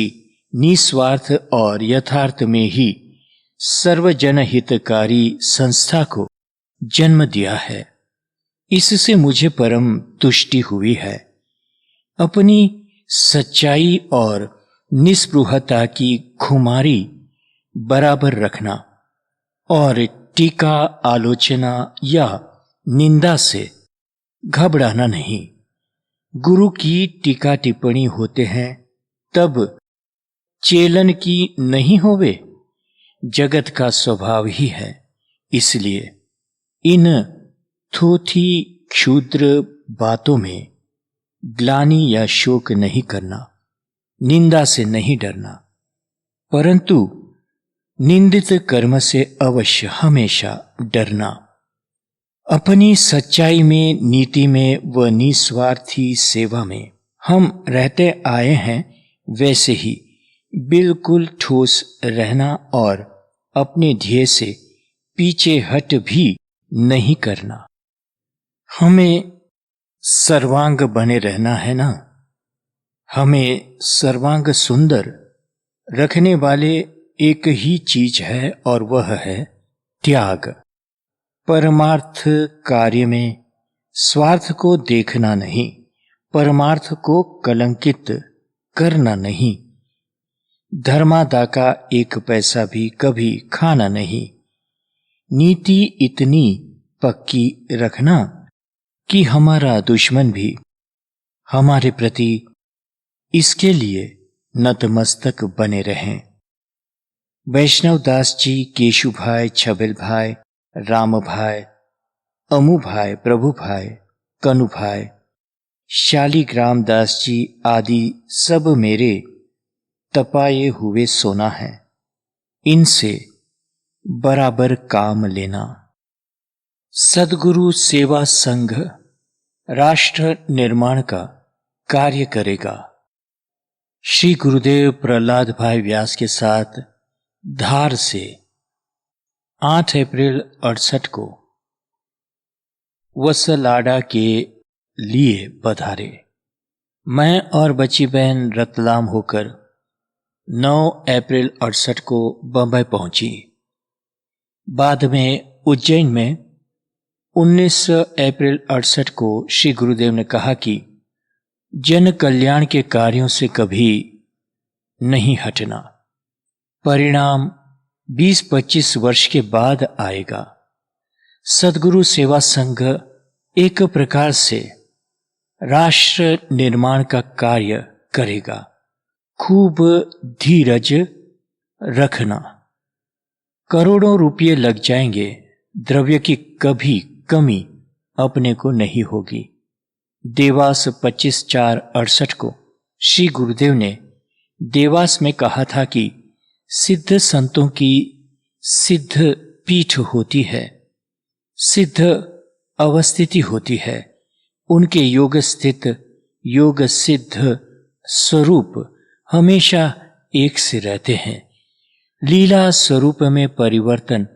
निस्वार्थ और यथार्थ में ही सर्वजन हितकारी संस्था को जन्म दिया है। इससे मुझे परम तुष्टि हुई है। अपनी सच्चाई और निस्पृहता की खुमारी बराबर रखना और टीका, आलोचना या निंदा से घबराना नहीं। गुरु की टीका टिप्पणी होते हैं तब चेलन की नहीं होवे, जगत का स्वभाव ही है। इसलिए इन थोथी क्षुद्र बातों में ग्लानि या शोक नहीं करना, निंदा से नहीं डरना, परंतु निंदित कर्म से अवश्य हमेशा डरना। अपनी सच्चाई में, नीति में व निस्वार्थी सेवा में हम रहते आए हैं, वैसे ही बिल्कुल ठोस रहना और अपने ध्येय से पीछे हट भी नहीं करना। हमें सर्वांग बने रहना है ना। हमें सर्वांग सुंदर रखने वाले एक ही चीज है और वह है त्याग। परमार्थ कार्य में स्वार्थ को देखना नहीं, परमार्थ को कलंकित करना नहीं, धर्मादा का एक पैसा भी कभी खाना नहीं। नीति इतनी पक्की रखना कि हमारा दुश्मन भी हमारे प्रति इसके लिए नतमस्तक बने रहें। वैष्णव दास जी, केशु भाई, छबेल भाई, राम भाई, अमू भाई, प्रभु भाई, कनु भाई, शालीग्राम दास जी आदि सब मेरे तपाए हुए सोना है। इनसे बराबर काम लेना। सद्गुरु सेवा संघ राष्ट्र निर्माण का कार्य करेगा। श्री गुरुदेव प्रहलाद भाई व्यास के साथ धार से 8 अप्रैल 68 को वसलाडा के लिए पधारे। मैं और बच्ची बहन रतलाम होकर 9 अप्रैल 68 को बंबई पहुंची। बाद में उज्जैन में 19 अप्रैल 68 को श्री गुरुदेव ने कहा कि जन कल्याण के कार्यों से कभी नहीं हटना। परिणाम 20-25 वर्ष के बाद आएगा। सद्गुरु सेवा संघ एक प्रकार से राष्ट्र निर्माण का कार्य करेगा। खूब धीरज रखना। करोड़ों रुपये लग जाएंगे, द्रव्य की कभी कमी अपने को नहीं होगी। देवास 25/4/68 को श्री गुरुदेव ने देवास में कहा था कि सिद्ध संतों की सिद्ध पीठ होती है, सिद्ध अवस्थिति होती है। उनके योग स्थित, योग सिद्ध स्वरूप हमेशा एक से रहते हैं। लीला स्वरूप में परिवर्तन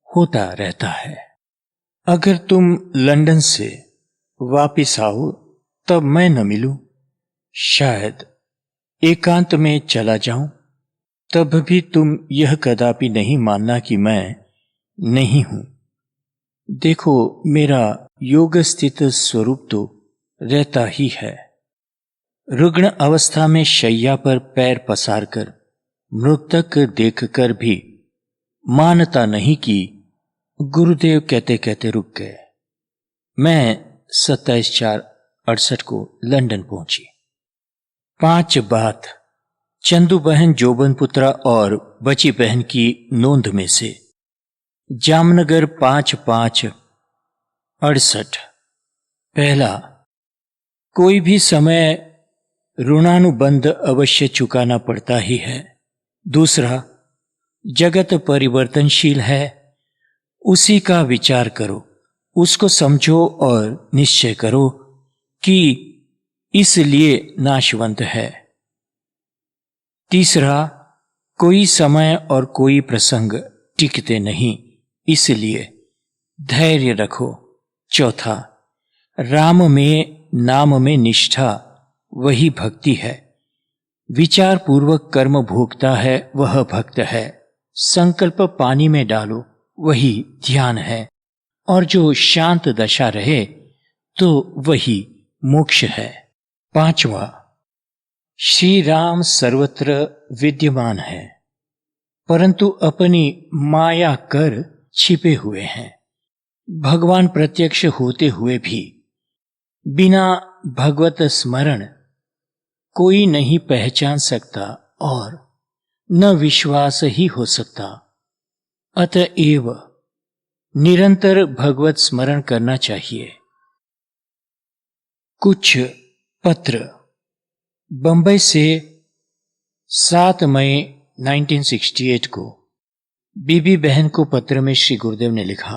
होता रहता है। अगर तुम लंदन से वापिस आओ तब मैं न मिलूं, शायद एकांत में चला जाऊं, तब भी तुम यह कदापि नहीं मानना कि मैं नहीं हूं। देखो, मेरा योग स्थित स्वरूप तो रहता ही है। रुग्ण अवस्था में शैया पर पैर पसार कर मृतक देखकर भी मानता नहीं कि गुरुदेव कहते कहते रुक गए। मैं 27/4/68 को लंदन पहुंची। 5 बात चंदू बहन, जोबन पुत्रा और बची बहन की नोंद में से जामनगर 5/5/68। पहला, कोई भी समय ऋणानुबंध अवश्य चुकाना पड़ता ही है। दूसरा, जगत परिवर्तनशील है, उसी का विचार करो, उसको समझो और निश्चय करो कि इसलिए नाशवंत है। तीसरा, कोई समय और कोई प्रसंग टिकते नहीं, इसलिए धैर्य रखो। चौथा, राम में, नाम में निष्ठा वही भक्ति है। विचार पूर्वक कर्म भोगता है वह भक्त है। संकल्प पानी में डालो वही ध्यान है। और जो शांत दशा रहे तो वही मोक्ष है। 5वां, श्री राम सर्वत्र विद्यमान है, परंतु अपनी माया कर छिपे हुए हैं। भगवान प्रत्यक्ष होते हुए भी बिना भगवत स्मरण कोई नहीं पहचान सकता और न विश्वास ही हो सकता। अतएव निरंतर भगवत स्मरण करना चाहिए। कुछ पत्र। बंबई से 7 मई 1968 को बीबी बहन को पत्र में श्री गुरुदेव ने लिखा,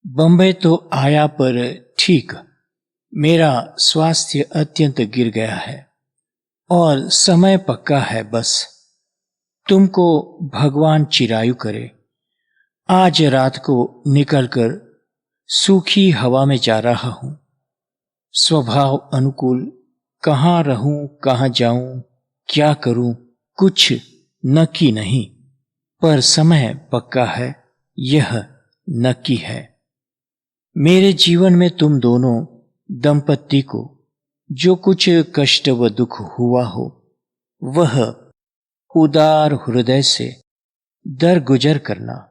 बंबई तो आया पर ठीक मेरा स्वास्थ्य अत्यंत गिर गया है और समय पक्का है। बस तुमको भगवान चिरायु करे। आज रात को निकलकर सूखी हवा में जा रहा हूं। स्वभाव अनुकूल कहाँ रहूं, कहाँ जाऊं, क्या करूं, कुछ नक्की नहीं, पर समय पक्का है, यह नक्की है। मेरे जीवन में तुम दोनों दंपत्ति को जो कुछ कष्ट व दुख हुआ हो, वह उदार हृदय से दरगुजर करना।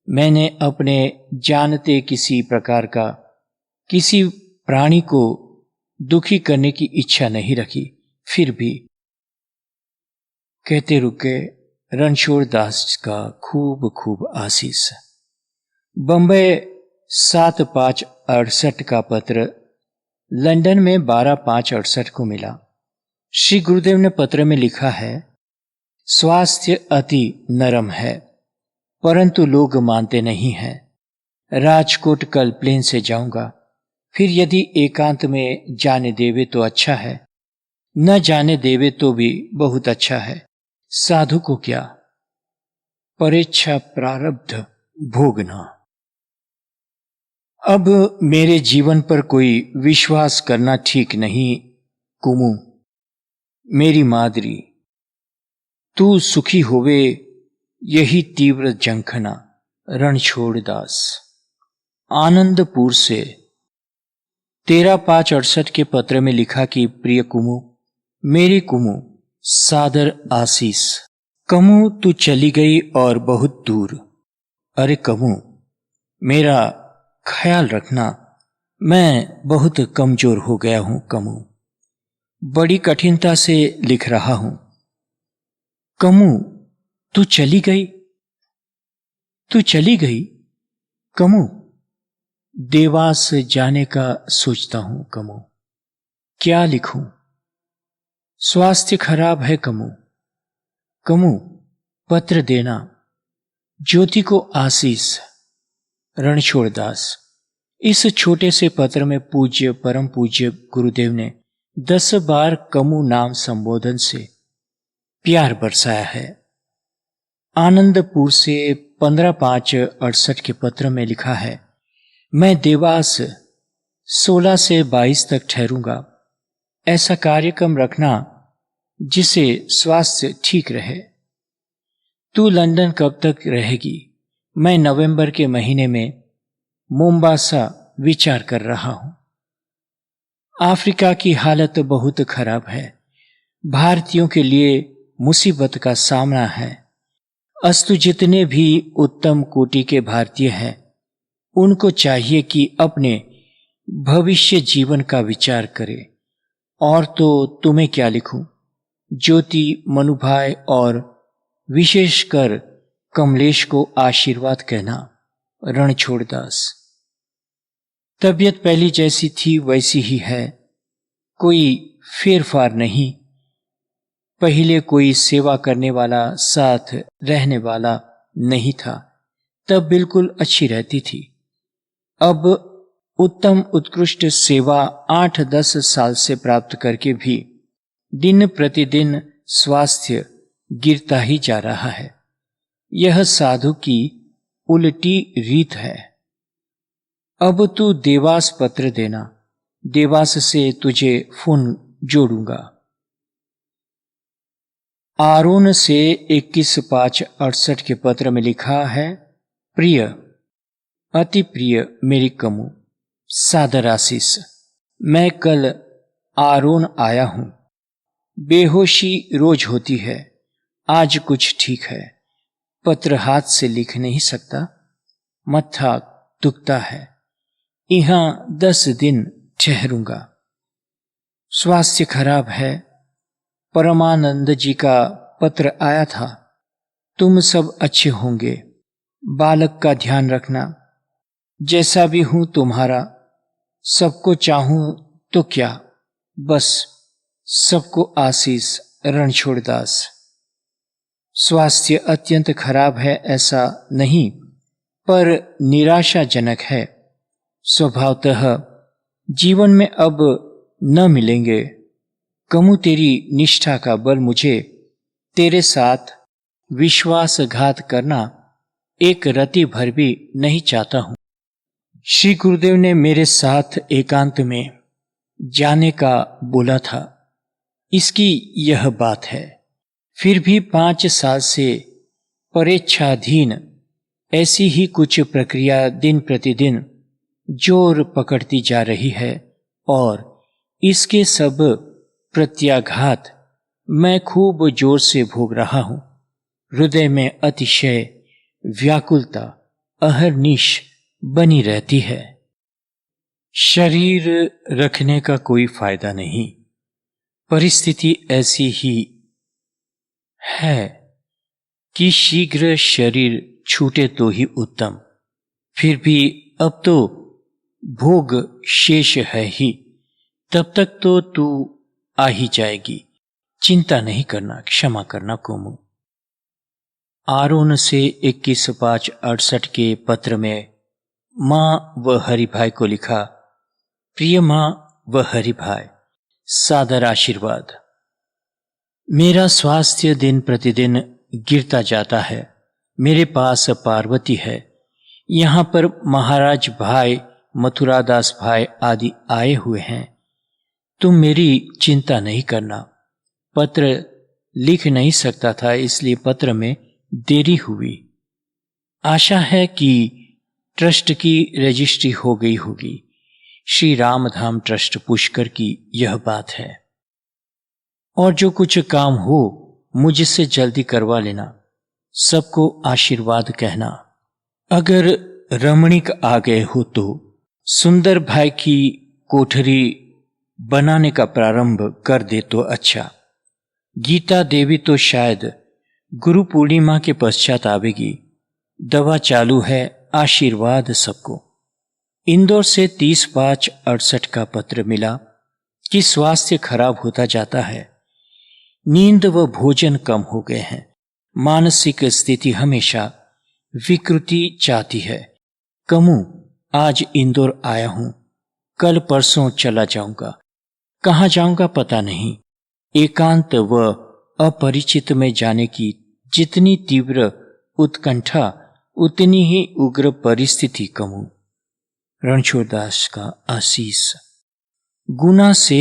मैंने अपने जानते किसी प्रकार का किसी प्राणी को दुखी करने की इच्छा नहीं रखी। फिर भी कहते रुके रणछोड़ दास का खूब खूब आशीष। बंबई 7/5/68 का पत्र लंदन में 12/5/68 को मिला। श्री गुरुदेव ने पत्र में लिखा है, स्वास्थ्य अति नरम है परंतु लोग मानते नहीं हैं। राजकोट कल प्लेन से जाऊंगा, फिर यदि एकांत में जाने देवे तो अच्छा है, न जाने देवे तो भी बहुत अच्छा है। साधु को क्या, परेच्छा प्रारब्ध भोगना। अब मेरे जीवन पर कोई विश्वास करना ठीक नहीं। कुमु मेरी मादरी, तू सुखी होवे यही तीव्र जंखना। रणछोड़ दास। आनंदपुर से 13/5/68 के पत्र में लिखा कि प्रिय कुमु, मेरी कुमु, सादर आशीष। कमु तू चली गई और बहुत दूर। अरे कमु, मेरा ख्याल रखना, मैं बहुत कमजोर हो गया हूं। कमु, बड़ी कठिनता से लिख रहा हूं। कमु तू चली गई, तू चली गई। कमु, देवास जाने का सोचता हूं। कमु, क्या लिखूं, स्वास्थ्य खराब है। कमु, कमु पत्र देना। ज्योति को आशीष। रणछोड़ दास। इस छोटे से पत्र में पूज्य परम पूज्य गुरुदेव ने 10 बार कमु नाम संबोधन से प्यार बरसाया है। आनंदपुर से 15/5/68 के पत्र में लिखा है, मैं देवास 16 से 22 तक ठहरूंगा। ऐसा कार्यक्रम रखना जिसे स्वास्थ्य ठीक रहे। तू लंदन कब तक रहेगी? मैं नवंबर के महीने में मोम्बासा विचार कर रहा हूं। अफ्रीका की हालत बहुत खराब है। भारतीयों के लिए मुसीबत का सामना है। अस्तु जितने भी उत्तम कोटि के भारतीय हैं, उनको चाहिए कि अपने भविष्य जीवन का विचार करें। और तो तुम्हें क्या लिखूं? ज्योति, मनुभाई और विशेषकर कमलेश को आशीर्वाद कहना। रणछोड़ दास। तबीयत पहली जैसी थी वैसी ही है, कोई फेरफार नहीं। पहले कोई सेवा करने वाला, साथ रहने वाला नहीं था, तब बिल्कुल अच्छी रहती थी। अब उत्तम उत्कृष्ट सेवा 8-10 साल से प्राप्त करके भी दिन प्रतिदिन स्वास्थ्य गिरता ही जा रहा है। यह साधु की उल्टी रीत है। अब तू देवास पत्र देना, देवास से तुझे फोन जोड़ूंगा। आरोन से 21/5/68 के पत्र में लिखा है, प्रिय, अति प्रिय मेरी कमु, सादर आशीष। मैं कल आरोन आया हूं। बेहोशी रोज होती है, आज कुछ ठीक है। पत्र हाथ से लिख नहीं सकता, मत्था दुखता है। यहां 10 दिन ठहरूंगा। स्वास्थ्य खराब है। परमानंद जी का पत्र आया था। तुम सब अच्छे होंगे। बालक का ध्यान रखना। जैसा भी हूं तुम्हारा, सबको चाहूं तो क्या, बस सबको आशीष। रणछोड़दास। स्वास्थ्य अत्यंत खराब है ऐसा नहीं, पर निराशाजनक है। स्वभावतः जीवन में अब न मिलेंगे। कमु तेरी निष्ठा का बल मुझे तेरे साथ विश्वासघात करना एक रति भर भी नहीं चाहता हूं। श्री गुरुदेव ने मेरे साथ एकांत में जाने का बोला था, इसकी यह बात है। फिर भी 5 साल से परेच्छाधीन ऐसी ही कुछ प्रक्रिया दिन प्रतिदिन जोर पकड़ती जा रही है और इसके सब प्रत्याघात मैं खूब जोर से भोग रहा हूं। हृदय में अतिशय व्याकुलता अहर्निश बनी रहती है। शरीर रखने का कोई फायदा नहीं। परिस्थिति ऐसी ही है कि शीघ्र शरीर छूटे तो ही उत्तम। फिर भी अब तो भोग शेष है ही, तब तक तो तू आ ही जाएगी। चिंता नहीं करना, क्षमा करना कोमु। आरोन से 21/5/68 के पत्र में माँ व हरिभाई को लिखा। प्रिय माँ व हरिभाई, सादर आशीर्वाद। मेरा स्वास्थ्य दिन प्रतिदिन गिरता जाता है। मेरे पास पार्वती है। यहाँ पर महाराज भाई, मथुरादास भाई आदि आए हुए हैं। तुम मेरी चिंता नहीं करना। पत्र लिख नहीं सकता था, इसलिए पत्र में देरी हुई। आशा है कि ट्रस्ट की रजिस्ट्री हो गई होगी। श्री रामधाम ट्रस्ट पुष्कर की यह बात है। और जो कुछ काम हो मुझसे जल्दी करवा लेना। सबको आशीर्वाद कहना। अगर रमणीक आ गए हो तो सुंदर भाई की कोठरी बनाने का प्रारंभ कर दे तो अच्छा। गीता देवी तो शायद गुरु पूर्णिमा के पश्चात आवेगी। दवा चालू है। आशीर्वाद सबको। इंदौर से 30/5/68 का पत्र मिला कि स्वास्थ्य खराब होता जाता है। नींद व भोजन कम हो गए हैं। मानसिक स्थिति हमेशा विकृति चाहती है। कमु, आज इंदौर आया हूं, कल परसों चला जाऊंगा। कहाँ जाऊंगा पता नहीं। एकांत व अपरिचित में जाने की जितनी तीव्र उत्कंठा, उतनी ही उग्र परिस्थिति। कमु। रणछोड़दास का आशीष। गुना से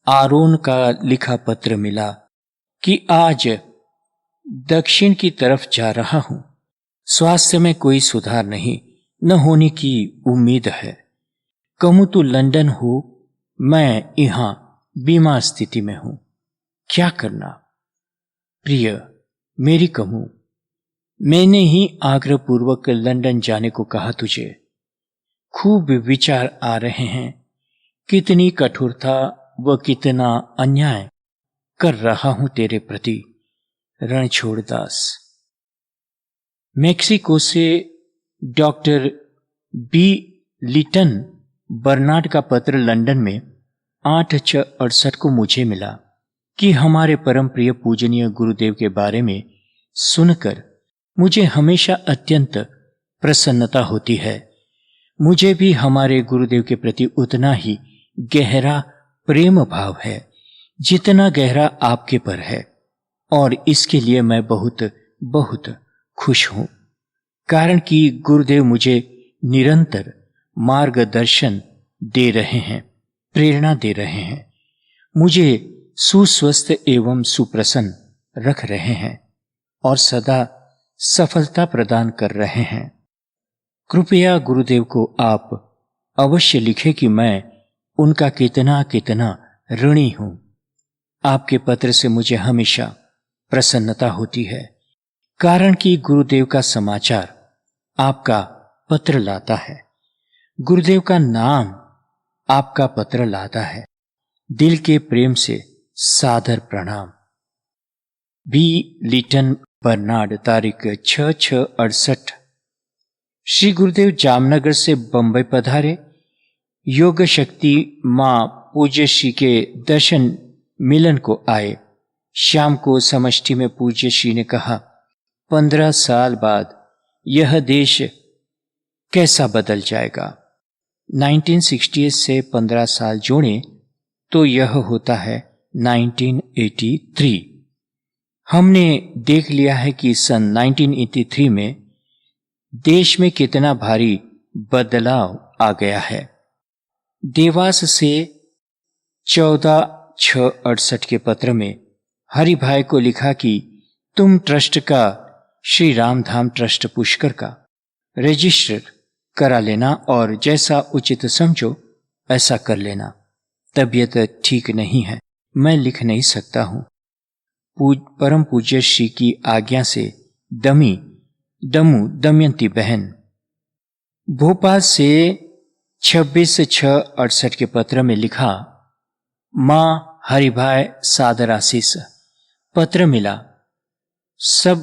आरोन का लिखा पत्र मिला कि आज दक्षिण की तरफ जा रहा हूं। स्वास्थ्य में कोई सुधार नहीं, न होने की उम्मीद है। कमु तू लंदन हो, मैं यहां बीमार स्थिति में हूं। क्या करना? प्रिय मेरी कमु, मैंने ही आग्रहपूर्वक लंदन जाने को कहा तुझे। खूब विचार आ रहे हैं। कितनी कठोरता व कितना अन्याय कर रहा हूं तेरे प्रति। रणछोड़दास। मेक्सिको से डॉक्टर बी लिटन बर्नार्ड का पत्र लंदन में 8/6/68 को मुझे मिला कि हमारे परम प्रिय पूजनीय गुरुदेव के बारे में सुनकर मुझे हमेशा अत्यंत प्रसन्नता होती है। मुझे भी हमारे गुरुदेव के प्रति उतना ही गहरा प्रेम भाव है जितना गहरा आपके पर है, और इसके लिए मैं बहुत बहुत खुश हूं। कारण कि गुरुदेव मुझे निरंतर मार्गदर्शन दे रहे हैं, प्रेरणा दे रहे हैं, मुझे सुस्वस्थ एवं सुप्रसन्न रख रहे हैं और सदा सफलता प्रदान कर रहे हैं। कृपया गुरुदेव को आप अवश्य लिखे कि मैं उनका कितना कितना ऋणी हूं। आपके पत्र से मुझे हमेशा प्रसन्नता होती है, कारण कि गुरुदेव का समाचार आपका पत्र लाता है। गुरुदेव का नाम आपका पत्र लाता है। दिल के प्रेम से सादर प्रणाम। बी लीटन बर्नार्ड, तारीख 6/6/68। श्री गुरुदेव जामनगर से बंबई पधारे। योग शक्ति मां पूज्य श्री के दर्शन मिलन को आए। शाम को समष्टि में पूज्य श्री ने कहा, 15 साल बाद यह देश कैसा बदल जाएगा। 1968 से 15 साल जोड़ें तो यह होता है 1983। हमने देख लिया है कि सन 1983 में देश में कितना भारी बदलाव आ गया है। देवास से 14/6/68 के पत्र में हरि भाई को लिखा कि तुम ट्रस्ट का, श्री रामधाम ट्रस्ट पुष्कर का रजिस्टर करा लेना और जैसा उचित समझो ऐसा कर लेना। तबीयत ठीक नहीं है, मैं लिख नहीं सकता हूं। परम पूज्य श्री की आज्ञा से दमू दमयंती बहन। भोपाल से 26/6/68 के पत्र में लिखा, मां हरिभाई सादर आशीष। पत्र मिला, सब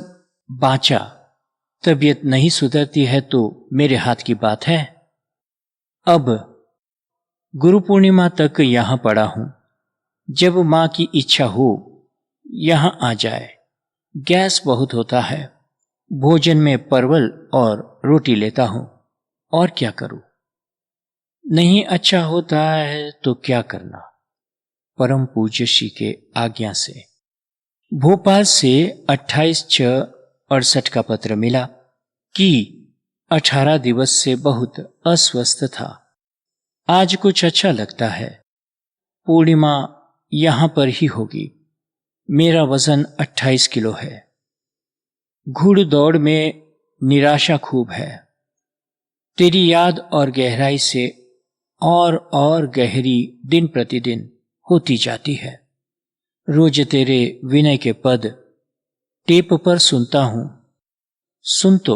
बाँचा। तबीयत नहीं सुधरती है तो मेरे हाथ की बात है। अब गुरु पूर्णिमा तक यहां पड़ा हूं। जब मां की इच्छा हो यहां आ जाए। गैस बहुत होता है। भोजन में परवल और रोटी लेता हूं, और क्या करूं। नहीं अच्छा होता है तो क्या करना। परम पूज्य श्री के आज्ञा से। भोपाल से 28/6/68 का पत्र मिला कि 18 दिवस से बहुत अस्वस्थ था। आज कुछ अच्छा लगता है। पूर्णिमा यहां पर ही होगी। मेरा वजन 28 किलो है। घुड़दौड़ में निराशा खूब है। तेरी याद और गहराई से और गहरी दिन प्रतिदिन होती जाती है। रोज तेरे विनय के पद टेप पर सुनता हूं। सुन तो,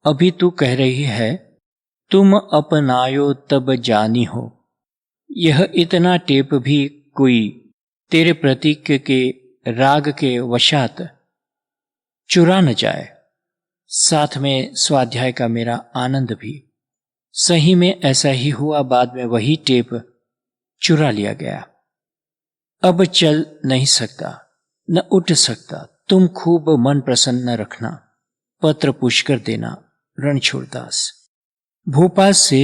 अभी तू कह रही है, तुम अपनायो तब जानी हो। यह इतना टेप भी कोई तेरे प्रतीक के राग के वशात चुरा न जाए। साथ में स्वाध्याय का मेरा आनंद भी। सही में ऐसा ही हुआ। बाद में वही टेप चुरा लिया गया। अब चल नहीं सकता, न उठ सकता। तुम खूब मन प्रसन्न रखना। पत्र पुष्कर देना। रणछोड़दास। भोपाल से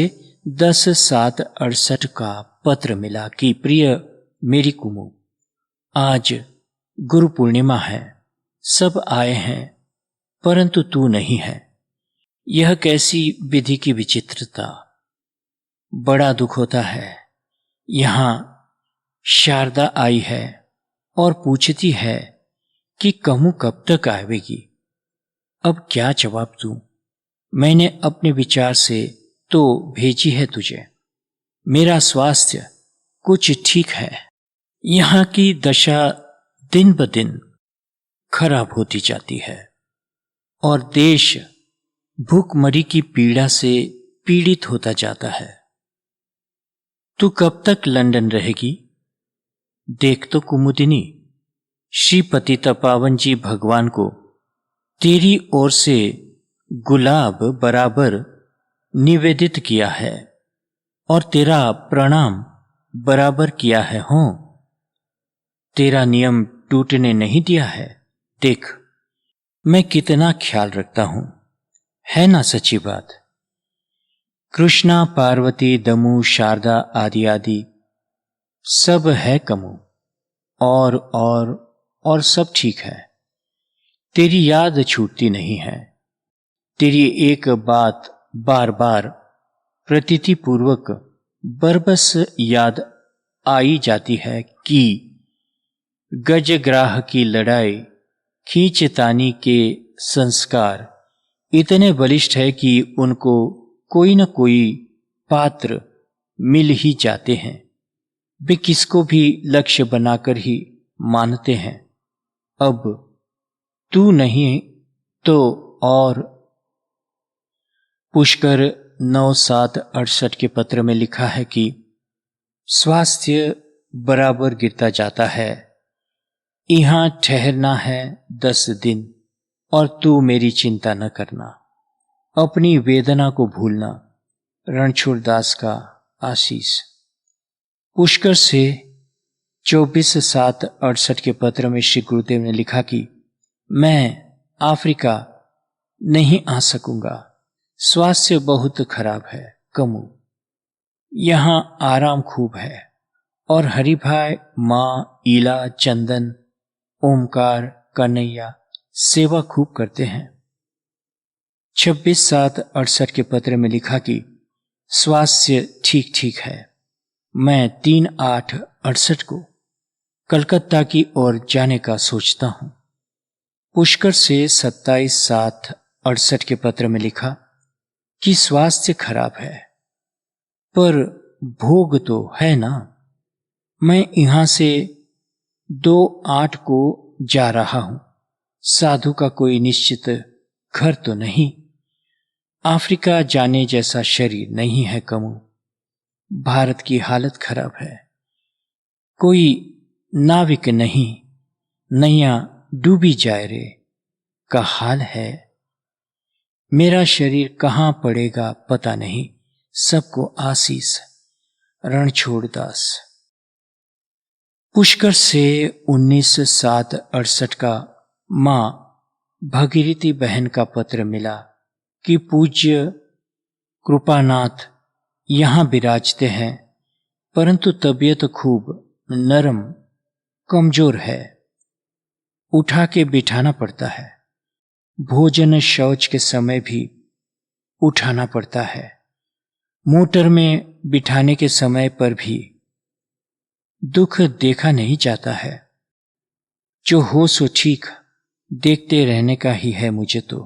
10/7/68 का पत्र मिला कि प्रिय मेरी कुमु, आज गुरु पूर्णिमा है। सब आए हैं परंतु तू नहीं है। यह कैसी विधि की विचित्रता। बड़ा दुख होता है। यहां शारदा आई है और पूछती है कि कमु कब तक आवेगी। अब क्या जवाब दूं। मैंने अपने विचार से तो भेजी है तुझे। मेरा स्वास्थ्य कुछ ठीक है। यहां की दशा दिन ब दिन खराब होती जाती है और देश भूखमरी की पीड़ा से पीड़ित होता जाता है। तू कब तक लंदन रहेगी। देख तो कुमुदिनी, श्री पतित पावन जी भगवान को तेरी ओर से गुलाब बराबर निवेदित किया है और तेरा प्रणाम बराबर किया है। हो तेरा नियम टूटने नहीं दिया है। देख मैं कितना ख्याल रखता हूं, है ना सच्ची बात। कृष्णा, पार्वती, दमू, शारदा आदि आदि सब है कमु और सब ठीक है। तेरी याद छूटती नहीं है। तेरी एक बात बार बार प्रतीति पूर्वक बरबस याद आई जाती है कि गजग्राह की लड़ाई, खींचतानी के संस्कार इतने बलिष्ठ है कि उनको कोई न कोई पात्र मिल ही जाते हैं। वे किसको भी लक्ष्य बनाकर ही मानते हैं। अब तू नहीं तो और। पुष्कर 9/7/68 के पत्र में लिखा है कि स्वास्थ्य बराबर गिरता जाता है। यहाँ ठहरना है 10 दिन और तू मेरी चिंता न करना। अपनी वेदना को भूलना। रणछोड़ दास का आशीष। पुष्कर से 24/7/68 के पत्र में श्री गुरुदेव ने लिखा कि मैं अफ्रीका नहीं आ सकूंगा। स्वास्थ्य बहुत खराब है कमू। यहाँ आराम खूब है और हरिभाई, माँ, ईला, चंदन, ओमकार, कन्हैया सेवा खूब करते हैं। 26/7/68 के पत्र में लिखा कि स्वास्थ्य ठीक ठीक है। मैं 3/8/68 को कलकत्ता की ओर जाने का सोचता हूँ। पुष्कर से 27/7/68 के पत्र में लिखा कि स्वास्थ्य खराब है पर भोग तो है ना। मैं यहां से 2/8 को जा रहा हूं। साधु का कोई निश्चित घर तो नहीं। अफ्रीका जाने जैसा शरीर नहीं है कमू। भारत की हालत खराब है। कोई नाविक नहीं, नैया डूबी जाए रे का हाल है। मेरा शरीर कहां पड़ेगा पता नहीं। सबको आशीष। रणछोड़ दास। पुष्कर से 19/7/68 का मां भगीरथी बहन का पत्र मिला कि पूज्य कृपानाथ यहां विराजते हैं परंतु तबीयत खूब नरम कमजोर है। उठा के बिठाना पड़ता है। भोजन शौच के समय भी उठाना पड़ता है। मोटर में बिठाने के समय पर भी दुख देखा नहीं जाता है। जो हो सो ठीक, देखते रहने का ही है मुझे तो।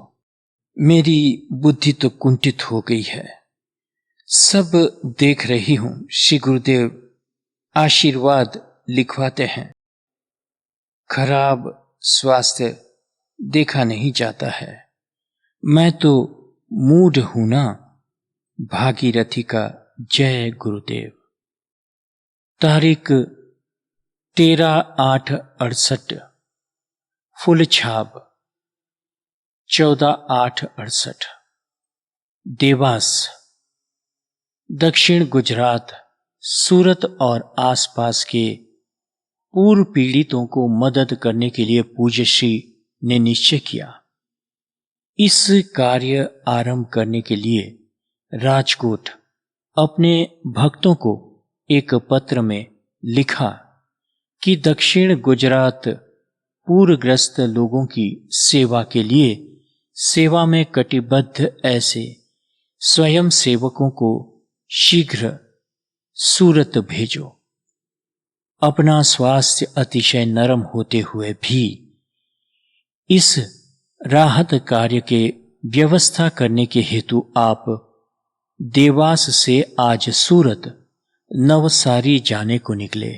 मेरी बुद्धि तो कुंठित हो गई है। सब देख रही हूं। श्री गुरुदेव आशीर्वाद लिखवाते हैं। खराब स्वास्थ्य देखा नहीं जाता है। मैं तो मूढ़ हूं ना। भागीरथी का जय गुरुदेव। तारीख 13/8/68। फुल छाप 14/8/68। देवास, दक्षिण गुजरात, सूरत और आसपास के पूर्व पीड़ितों को मदद करने के लिए पूज्य श्री ने निश्चय किया। इस कार्य आरंभ करने के लिए राजकोट अपने भक्तों को एक पत्र में लिखा कि दक्षिण गुजरात पूरग्रस्त लोगों की सेवा के लिए सेवा में कटिबद्ध ऐसे स्वयं सेवकों को शीघ्र सूरत भेजो। अपना स्वास्थ्य अतिशय नरम होते हुए भी इस राहत कार्य के व्यवस्था करने के हेतु आप देवास से आज सूरत नवसारी जाने को निकले।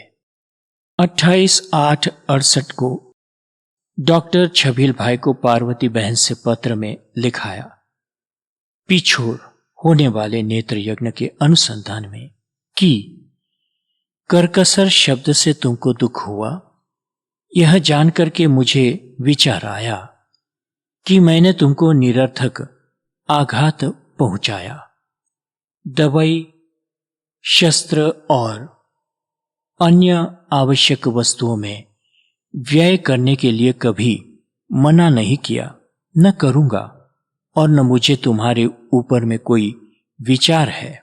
28/8/68 को डॉक्टर छबील भाई को पार्वती बहन से पत्र में लिखाया। पिछोड़ होने वाले नेत्र यज्ञ के अनुसंधान में कि करकसर शब्द से तुमको दुख हुआ। यह जानकर के मुझे विचार आया कि मैंने तुमको निरर्थक आघात पहुंचाया। दवाई, शस्त्र और अन्य आवश्यक वस्तुओं में व्यय करने के लिए कभी मना नहीं किया, न करूंगा और न मुझे तुम्हारे ऊपर में कोई विचार है।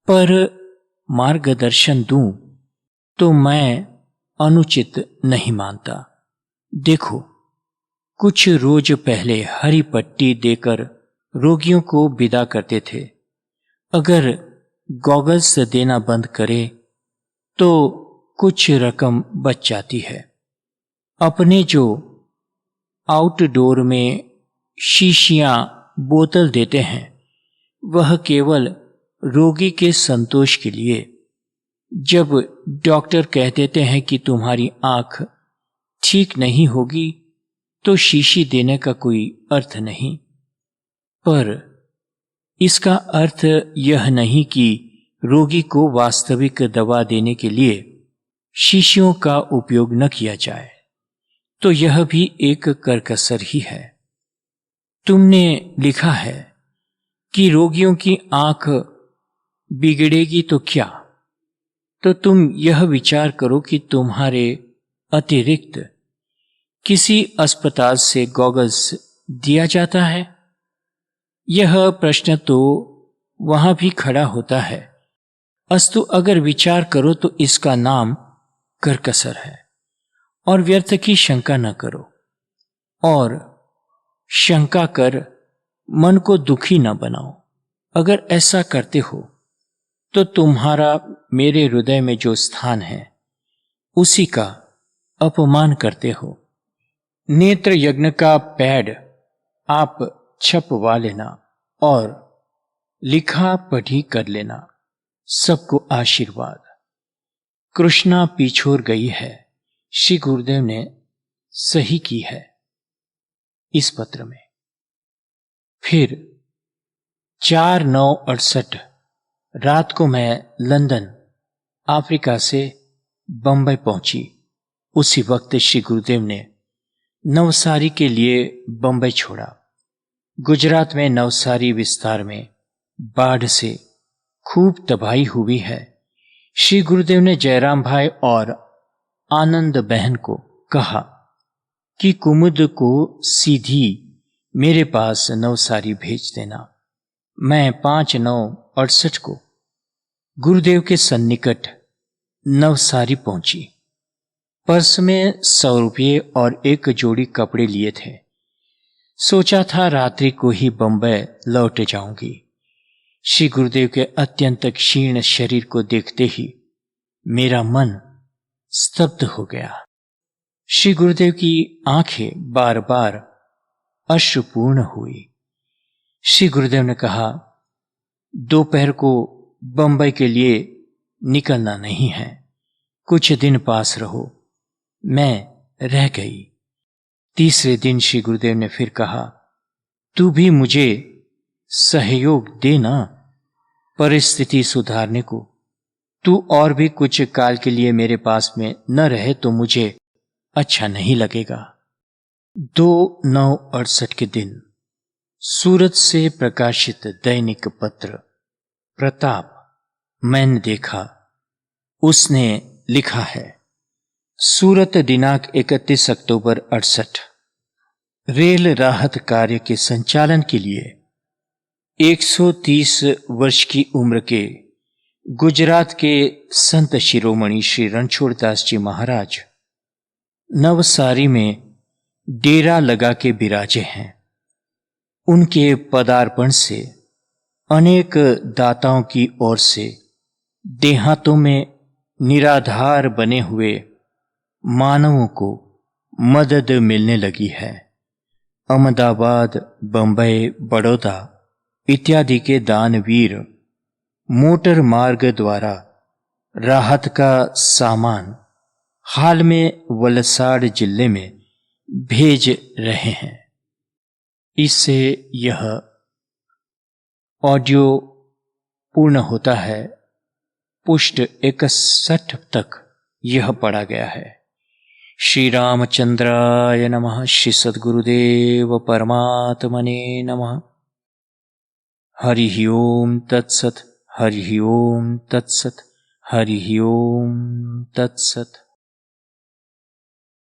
पर मार्गदर्शन दूं तो मैं अनुचित नहीं मानता। देखो, कुछ रोज पहले हरी पट्टी देकर रोगियों को विदा करते थे। अगर गॉगल्स देना बंद करे तो कुछ रकम बच जाती है। अपने जो आउटडोर में शीशियां बोतल देते हैं वह केवल रोगी के संतोष के लिए जब डॉक्टर कह देते हैं कि तुम्हारी आंख ठीक नहीं होगी तो शीशी देने का कोई अर्थ नहीं, पर इसका अर्थ यह नहीं कि रोगी को वास्तविक दवा देने के लिए शीशियों का उपयोग न किया जाए, तो यह भी एक करकसर ही है। तुमने लिखा है कि रोगियों की आंख बिगड़ेगी तो क्या, तो तुम यह विचार करो कि तुम्हारे अतिरिक्त किसी अस्पताल से गॉगल्स दिया जाता है। यह प्रश्न तो वहां भी खड़ा होता है, अस्तु अगर विचार करो तो इसका नाम करकसर है। और व्यर्थ की शंका न करो, और शंका कर मन को दुखी न बनाओ। अगर ऐसा करते हो तो तुम्हारा मेरे हृदय में जो स्थान है उसी का अपमान करते हो। नेत्र यज्ञ का पैड आप छपवा लेना और लिखा पढ़ी कर लेना। सबको आशीर्वाद। कृष्णा पिछोर गई है। श्री गुरुदेव ने सही की है इस पत्र में। फिर 4/9/68 रात को मैं लंदन अफ्रीका से बंबई पहुंची। उसी वक्त श्री गुरुदेव ने नवसारी के लिए बंबई छोड़ा। गुजरात में नवसारी विस्तार में बाढ़ से खूब तबाही हुई है। श्री गुरुदेव ने जयराम भाई और आनंद बहन को कहा कि कुमुद को सीधी मेरे पास नवसारी भेज देना। मैं 5/9/68 को गुरुदेव के सन्निकट नवसारी पहुंची। पर्स में 100 रुपये और एक जोड़ी कपड़े लिए थे। सोचा था रात्रि को ही बंबई लौट जाऊंगी। श्री गुरुदेव के अत्यंत क्षीण शरीर को देखते ही मेरा मन स्तब्ध हो गया। श्री गुरुदेव की आंखें बार बार अश्रुपूर्ण हुई। श्री गुरुदेव ने कहा, दोपहर को बंबई के लिए निकलना नहीं है, कुछ दिन पास रहो। मैं रह गई। तीसरे दिन श्री गुरुदेव ने फिर कहा, तू भी मुझे सहयोग देना परिस्थिति सुधारने को। तू और भी कुछ काल के लिए मेरे पास में न रहे तो मुझे अच्छा नहीं लगेगा। 2/9/68 के दिन सूरत से प्रकाशित दैनिक पत्र प्रताप मैंने देखा। उसने लिखा है, सूरत दिनांक 31 अक्टूबर 68। रेल राहत कार्य के संचालन के लिए 130 वर्ष की उम्र के गुजरात के संत शिरोमणि श्री रणछोड़ दास जी महाराज नवसारी में डेरा लगा के विराजे हैं। उनके पदार्पण से अनेक दाताओं की ओर से देहातों में निराधार बने हुए मानवों को मदद मिलने लगी है। अहमदाबाद, बंबई, बड़ौदा इत्यादि के दानवीर मोटर मार्ग द्वारा राहत का सामान हाल में वलसाड़ जिले में भेज रहे हैं। इससे यह ऑडियो पूर्ण होता है। पुष्ट 61 तक यह पढ़ा गया है। श्री रामचंद्राय नमः। श्री सद्गुरुदेव परमात्मने नमः। हरि ओम तत्सत। हरि ओम तत्सत। हरि ओम तत्सत।